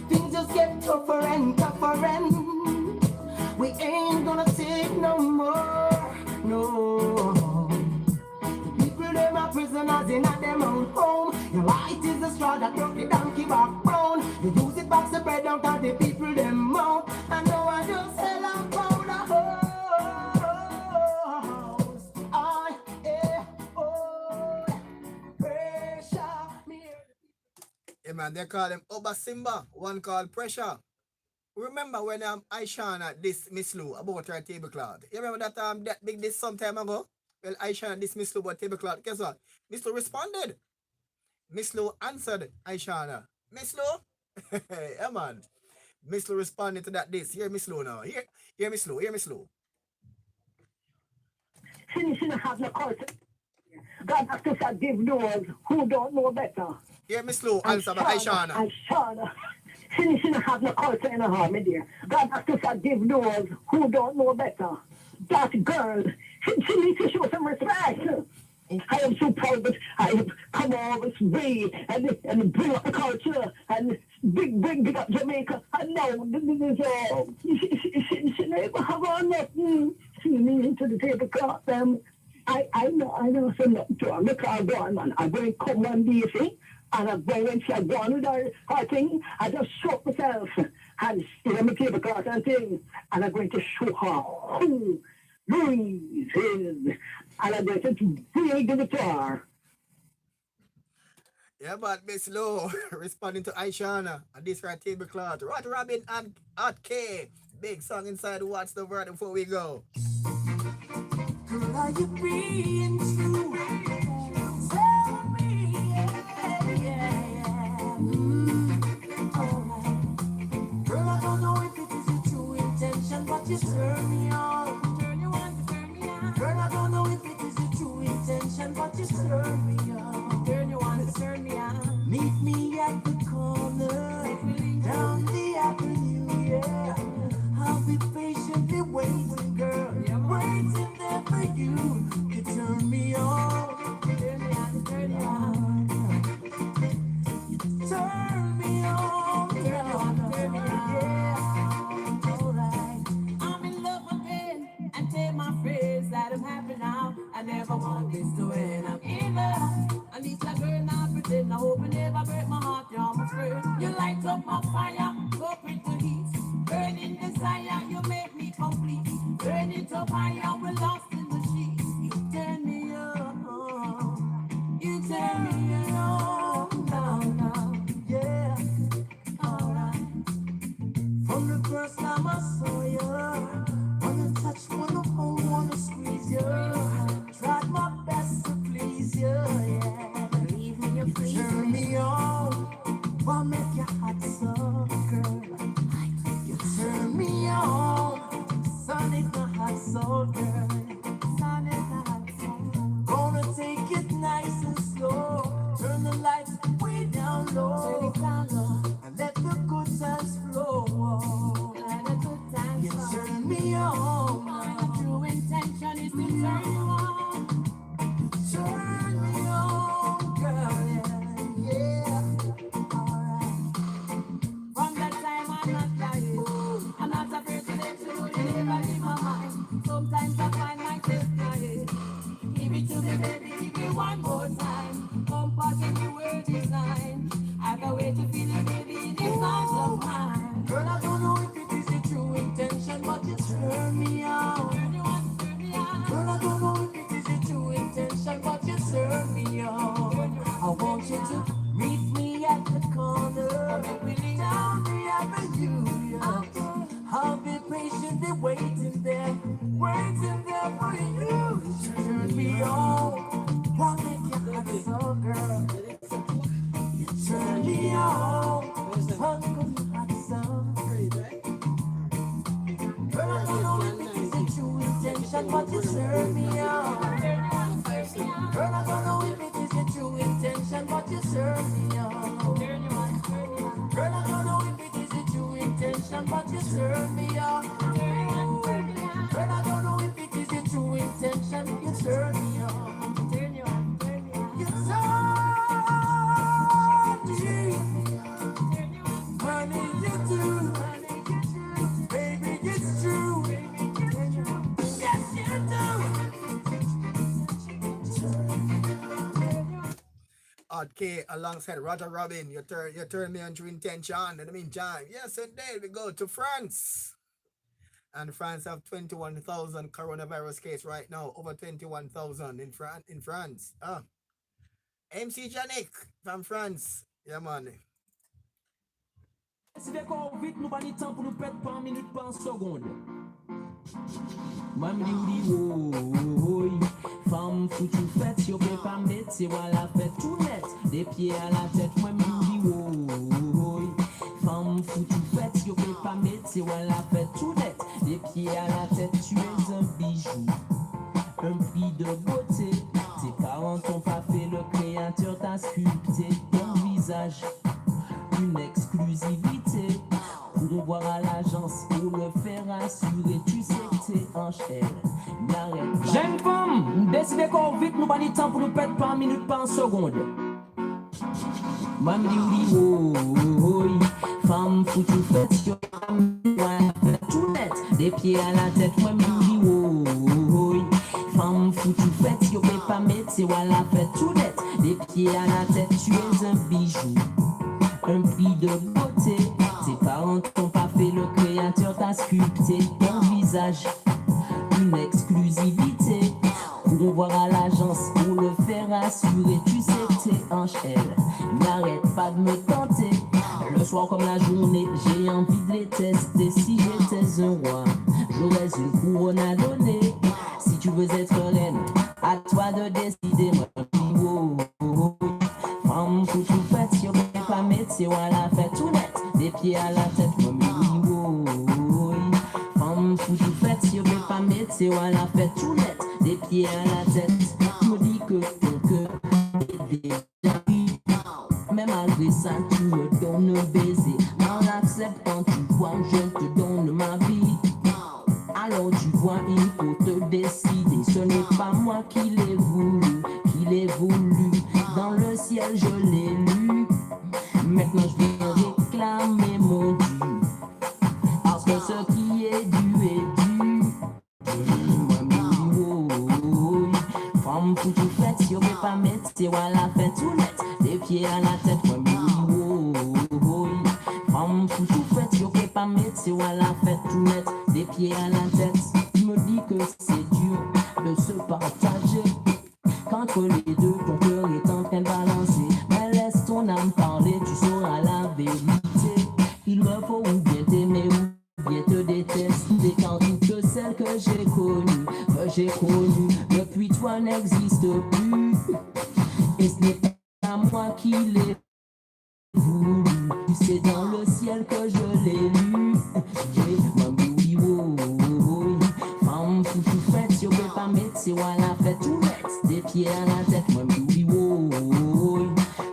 Things just get tougher and tougher, and we ain't gonna take no more. No. People them are prisoners in at them own home. Your light is the straw that broke the donkey backbone. You use it back to bread out of the people them mouth. And now I just hell about the house. Pressure, me. Yeah, man, they call him Oba Simba, one called Pressure. Remember when Aishana this Miss Lou about her tablecloth? You remember that big this some time ago? Well, Aishana this Miss Lou about tablecloth. Guess what? Miss Lou responded. Miss Lou answered Aishana. Miss Lou? Yeah, man. Miss Lou responded to that this. Here Miss Lou now. Here Miss Lou. Here Miss Lou. She shouldn't have no culture. God has to forgive those who don't know better. Here Miss Lou answer by Aishana. Aishana. She shouldn't have no culture in her heart, my dear. God has to forgive those who don't know better. That girl, she needs to show some respect. I am so proud that I have come all this way and bring up the culture and big up Jamaica. And now she never have on nothing. She needs to the tablecloth. I know so nothing to her. Look, I'll go on, man. I'm going to come one day, see? And I'm going when she's gone with her thing, I just show myself and sit on the tablecloth and thing. And I'm going to show her who Louise is. And I'm going to bring the guitar. Yeah, but Miss Low responding to Aishana and this right tablecloth. Rod Robin and Hot K. Big song inside What's the Word before we go. Girl, are you being true? Tell me, yeah. Girl, I don't know if it is your true intention, but you turn me on. Turn you on. From the first time I saw you, wanna touch, wanna hold, wanna squeeze you. Tried my best to please you, yeah. Believe me, you turn me on. Wanna make your heart so, girl. You turn me on. Sun is my hot soul, girl. Sun is my hot soul. Gonna take it nice and slow. Turn the lights way down low. Turn it down low. And let the good times flow. Let the good times you flow. Turn me on. My true intention is to turn you on. Turn me on, girl. Yeah, yeah. Alright. From that time I'm not lying. I'm not afraid to let you know you never leave my mind. Sometimes I find myself crying. Give it to me, baby, give me one more time. Come back and the word is nine. I can't wait to feel it, baby, in these arms of mine. Girl, I don't know if it is your true intention, but you turn me on. Girl, I don't know if it is your true intention, but you turn me on. I want you to meet me at the corner. Down the avenue, yeah. I'll be patiently waiting there for you. Turn me on, wanna make your heart so, girl. You turn me on, wanna make your heart so. Girl, I don't know if it is a true intention, but you turn me on. Girl, I don't know if it is a true intention, but you turn me on. Girl, I don't know if it is a true intention, but you turn me on. Girl, I don't know if it is a true intention, you turn me on. You turn me. Honey, you do. Baby, it's true. Yes, you do. Okay, alongside Roger Robin, you turn me on to intention. In the meantime, yes, indeed, we go to France. And France have 21,000 coronavirus case right now, over 21,000 in France. MC Janik from France. Yeah, man. Si ve kon vite nou pa ni tan pou nou pet pa en minute pa en seconde. Mam di woy, femme foutu fête, yo pe pa met, se wala fête tout net, des pieds à la tête, mam di woy, femme foutu fête, yo pe pa met, se wala fête tout net, des pieds à la tête, tu es un bijou, un prix de beauté, tes parents t'ont pas fait, le créateur t'a sculpté ton visage. Une exclusivité pour voir à l'agence, pour le faire assurer, tu sais que t'es en chair. N'arrête pas. Jeune femme, décidez qu'on vite, nous pas ni temps pour nous perdre pas en minute, pas en seconde. Mam di woy, femme foutu fête, yo tout net, des pieds à la tête, mam di woy, femme foutu fête, yo peux pas mettre, c'est wala fête tout net, des pieds à la tête, tu es un bijou. Un prix de beauté, tes parents t'ont pas fait, le créateur t'a sculpté ton visage. Une exclusivité pour voir à l'agence, pour le faire assurer, tu sais que t'es en chair. N'arrête pas de me tenter, le soir comme la journée, j'ai envie de les tester. Si j'étais un roi, j'aurais une couronne à donner. Si tu veux être reine, à toi de décider, moi, femme foutu fête, yo pas mettre, c'est wala fait tout net, des pieds à la tête, oui, femme foutu fête, yo pas mettre, c'est wala fait tout net, des pieds à la tête, me dis que ton cœur est déjà pris, mais malgré ça, tu me donnes un baiser, en acceptant, tu vois, je te donne ma vie, alors tu vois, il faut te décider, ce n'est pas moi qui l'ai voulu, dans le ciel je l'ai lu, maintenant je viens réclamer mon dû, parce que ce qui est dû est dû. Femme foutu fête, yo peux pas mettre, c'est wala fait tout net, des pieds à la tête, femme foutu fête, yo peux pas mettre, c'est wala fait tout net, des pieds à la tête. Je me dis que c'est dur de se partager. Qu'entre les deux, ton cœur est en train de balancer. Mais laisse ton âme parler, tu sauras la vérité. Il me faut oublier. bien t'aimer ou bien te détester quand toutes celles que j'ai connues depuis toi n'existent plus. Et ce n'est pas moi qui l'ai voulu, c'est dans le ciel que je l'ai lu. Mambouli wo, femme foutou fête, yo peux pas mettre, c'est à la fête tout net, des pieds à la tête, mambouli wo.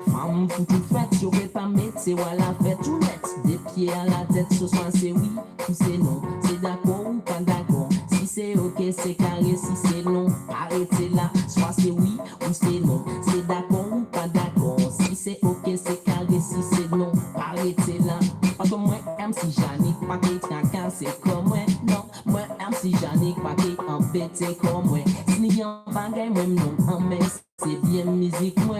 Femme foutou fête, yo peux pas mettre, c'est à la fête tout net, des pieds à la tête, ce soir c'est oui ou c'est non, c'est d'accord ou pas d'accord, si c'est ok c'est carré, si c'est non, arrêtez là, soit c'est oui ou c'est non, c'est d'accord ou pas d'accord, si c'est ok c'est carré, si c'est non, arrêtez là. Parce que moi, MC Janik, pas qu'il cacassé comme moi, non. Moi, MC Janik, pas qu'il embêté comme moi. Si n'y a pas de moi, non, mais c'est bien musique, moi.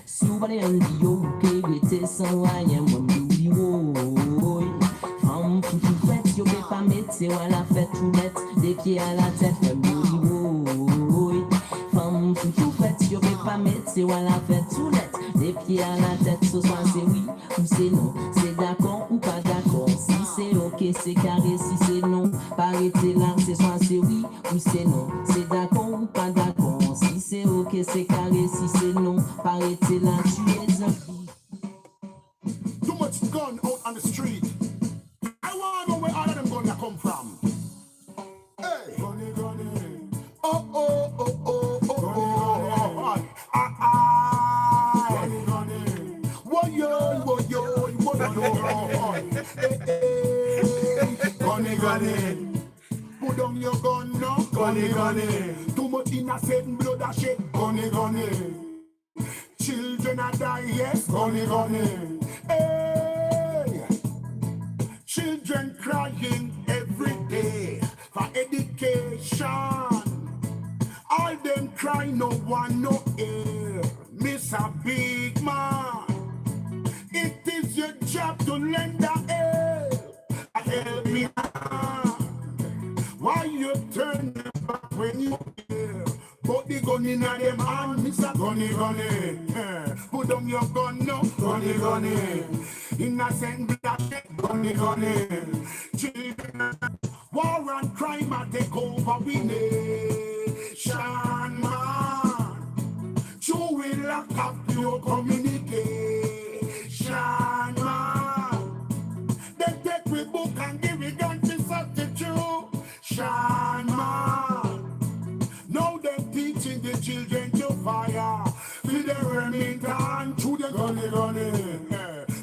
Si vous voulez un dio, que était sans rien, moi, m'oublie, oh. Femme, tout fait, yo, peux pas mettre, c'est à la fête, tout net, des pieds à la tête, moi, m'oublie, oh. Femme, tout fait, yo, peux pas mettre, c'est à la fête, tout net, des pieds à la tête, ce soir, c'est oui ou c'est non, c'est d'accord ou pas d'accord, si c'est ok c'est carré, si c'est non, arrêtez là, c'est soit c'est oui ou c'est non, c'est d'accord ou pas d'accord, si c'est ok c'est carré, si c'est non, arrêtez là, tu es un Too much gun out on the street. I want to know where all of them gonna come from. Hey, gunny, gunny. Oh, oh, oh, oh, oh, oh, oh, ah, gunny, gunny. Woyo, woyo, woyo, hey, gunny, gunny. Put down your gun now, gunny, gunny. Too much innocent blood a shed, gunny, gunny. Children a die, yes, gunny, gunny. Hey, children crying every day for education. All them cry, no one no air. Miss a big man. It is your job to lend a help. Help me now. Why you turn your back when you hear? Put the gun in a them hand, Mr. Gunny Gunny. Put down your gun now, Gunny Gunny. Innocent black, Gunny Gunny. Children, war and crime a take over we nation, man. You will lock up your communication, man. They take we book and give it gun to substitution, man. Now they're teaching the children to fire. Feel the Remington to the gunny gunny.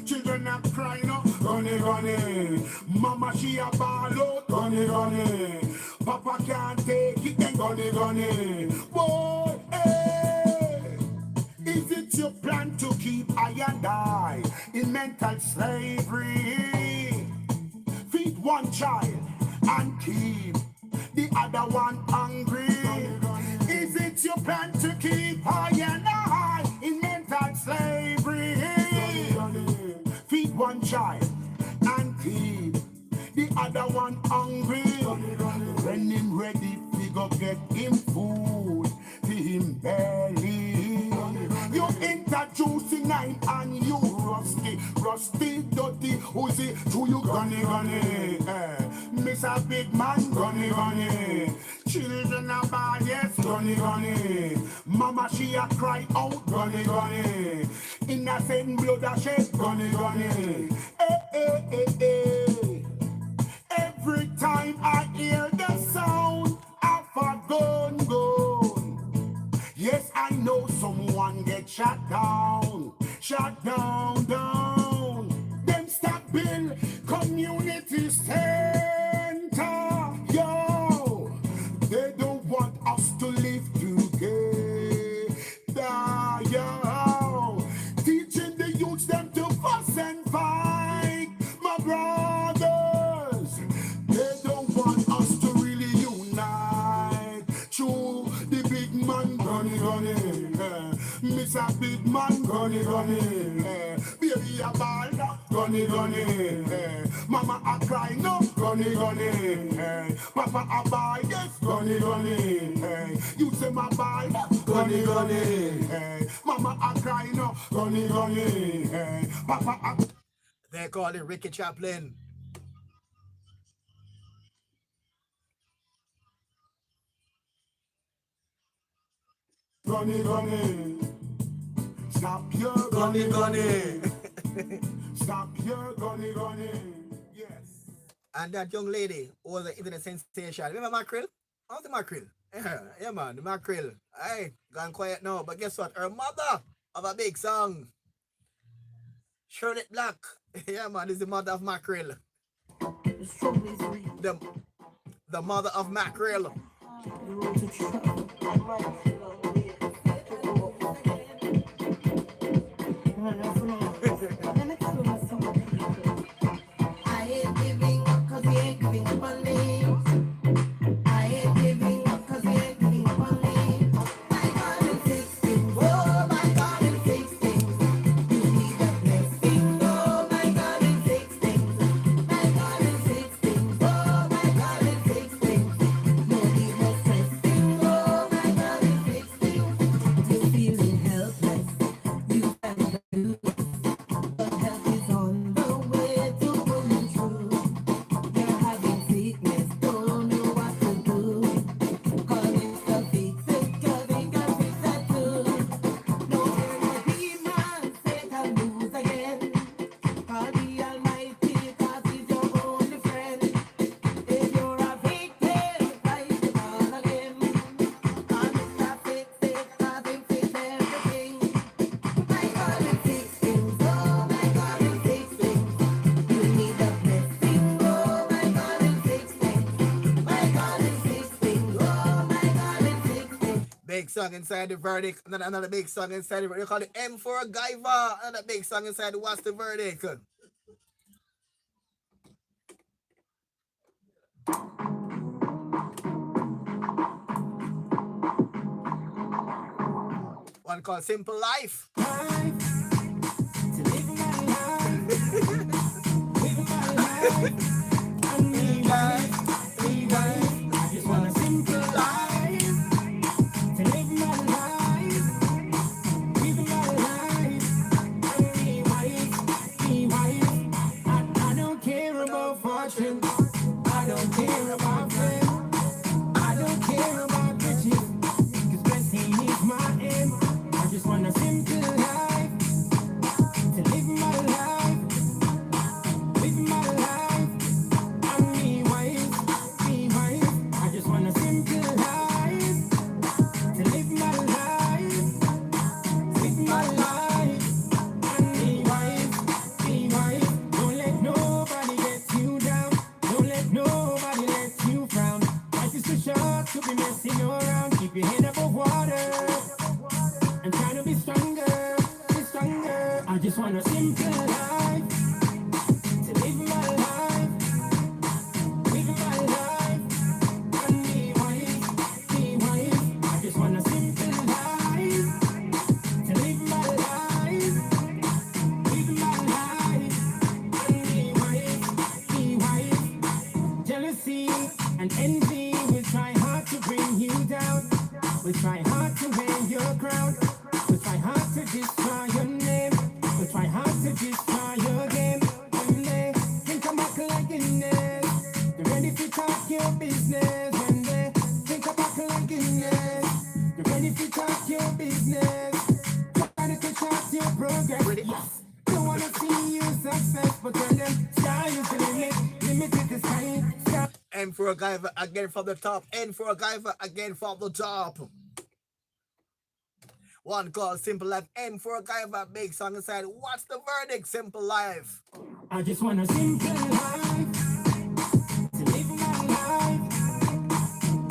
Children are crying out, gunny gunny. Mama she a ball out, gunny gunny. Papa can't take it, then gunny gunny. Boy, hey, is it your plan to keep I and I in mental slavery? Feed one child and keep the other one hungry. Is it your plan to keep I and I in mental slavery? Feed one child and keep the other one hungry. When him ready, we go get him food to him belly. You introducing nine and you rusty, dirty, who's it to you gunny gunny? Miss a big man gunny gunny. Children are bad, yes gunny gunny. Mama she a cry out gunny gunny. Innocent blood a shed gunny gunny. Hey, hey, hey, hey. Every time I hear the sound of a gun. Yes, I know someone get shot down, down. Them stop build community center, yo. They don't want us to live together, yo. Teaching the youths them to fuss and fight, my brothers. They don't want us to really unite. True, the big man gunny gunny. Miss a big man gunny gunny. Baby a ball gunny gunny. Mama a cry no gunny gunny. Papa a buy yes gunny gunny. You say my ball gunny gunny. Mama a cry no gunny gunny. Papa a. They call it Ricky Chaplin. Gunny, gunny. Stop your Gunny, gunny. Stop your gunny, gunny. Yes. And that young lady was an internet sensation. Remember Mackerel? How's the Mackerel? Yeah, man, the Mackerel. Hey, gone quiet now. But guess what? Her mother of a big song. Charlotte Black. Yeah, man, this is the mother of Mackerel. The mother of Mackerel. I ain't giving up 'cause he ain't giving up on me. I ain't giving up 'cause he ain't giving up on me. My God will fix things. Oh, my God will fix things. You need a blessing. Oh, my God will fix things. My God will fix things. Oh, my God will fix things. No need no stressing. Oh, my God will fix things. You're feeling helpless. You can do it. But help is on the way to coming through. You're having sickness, don't know what to do. Calling the fix it, calling the fix that too. No fear, no demons, Satan lose again. Call the Almighty, 'cause he's your only friend. If you're a victim, fight the call again. Call Mr. Fix it, 'cause he fix everything. My God will fix things, oh my God will fix things. You need a blessing, oh my God will fix things. My God will fix things, oh my God will fix things. Big song inside the verdict. Another big song inside the verdict. They call it M for Guyver. Another big song inside the What's the Verdict? One called Simple Life. I just want a simple life. To live my life. Live my life. Be wife. Be wife. I don't care about fortune. I don't care about fame. I don't care about riches. 'Cause blessing is my aim. I just want a simple life. To live my life. Live my life. And be wife. Be wife. I just want a simple life. To live my life. Live my life. And be wife. Be wife. Don't let nobody get you down. Don't let nobody let you frown. Life is too short to be messing around. Keep your head above water. And try to be stronger. Be stronger. I just want a simple life. To live my life. Live my life. And be wife. Be wife. I just want a simple life. To live my life. Live my life. And be wife. Be wife. Jealousy and envy will try hard to bring you down. Will try hard to wear your crown. Will try hard to destroy your name. Will try hard to destroy your game. When they think I'm back like Guinness, they're ready to talk your business. When they think I'm back like Guinness, they're ready to talk your business. Trying to short your progress. Yes. Don't wanna see you success, but tell them sky is the limit. Limited the sky. M for Guyver again from the top. N for Guyver again from the top. One called Simple Life. M for Guyver. Big song inside. What's the verdict? Simple Life. I just want a simple life. To live my life.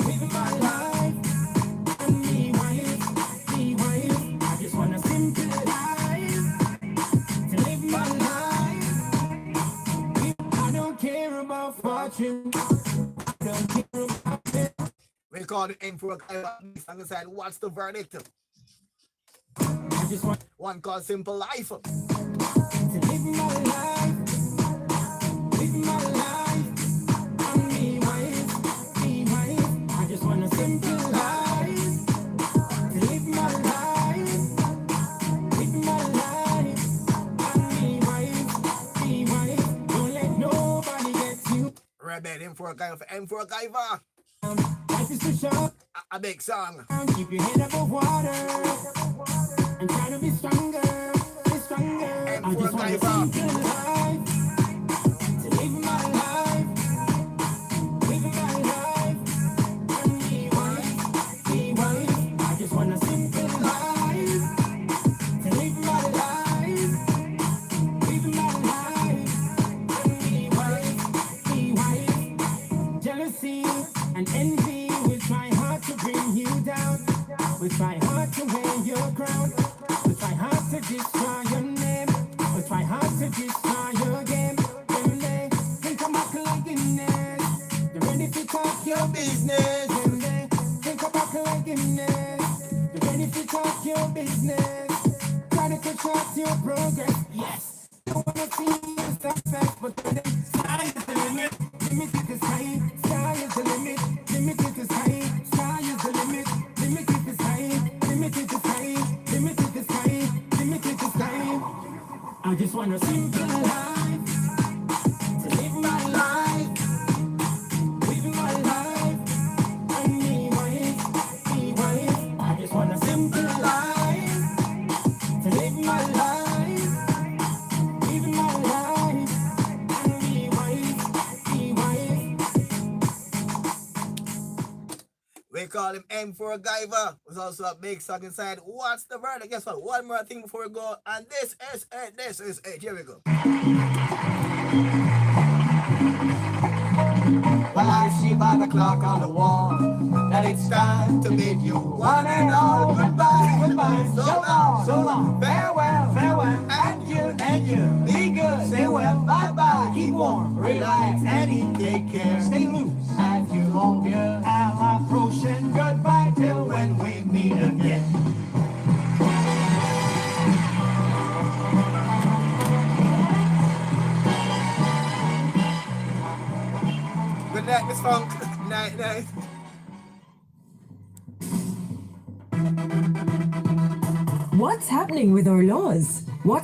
Live my life. And be wife. Be wife. I just want a simple life. To live my life. I don't care about fortune. I don't care about it. We call it M for Guyver. Big song inside. What's the verdict? I just want one called Simple Life. To live my life. Live my life. And be wife. Be wife. I just want a simple life. To live my life. Live my life. And be wife. Be wife. Don't let nobody get you. Rebel M for Guyver. M for Guyver. Life is too short. A big song. Keep your head above water and try to be stronger, be stronger. I just want a simple life, to live my life, live my life, and be wise, be wise. I just want a simple life, to live my life, live my life, and be wise, be wise. Jealousy and envy will try hard to bring you down. We try hard to wear your crown. We try hard to destroy your name. We try hard to destroy your game. When they think about cleanliness, they're ready to talk your business. When they think about cleanliness, they're ready to talk your business. Try to cut short your progress. Yes. I wanna see you stop fast, but then sky is the limit. Limit is the sky. Sky is the limit. Limit is the sky. Sky is the limit. Limit is the sky. Limit is the sky. Limit is the sky. Limit is the sky. I just want a simple life, to live my life, live my life, and be wise, be wise. I just want a simple life, to live my life, live my life, and be wise, be wise. We call him M4 Guyver. Was also a big song inside. What's the verdict? Guess what? One more thing before we go. And this is it. This is it. Here we go. Well, I see by the clock on the wall that it's time to bid you one and all goodbye, goodbye. So long, so long. Farewell, farewell. And you, be good. Stay well, bye bye. Keep warm, relax, and eat. Take care, stay loose. As you hold your hand approaching goodbye till when we meet again. Good night, Miss Funk. Night, night. What's happening with our laws? What's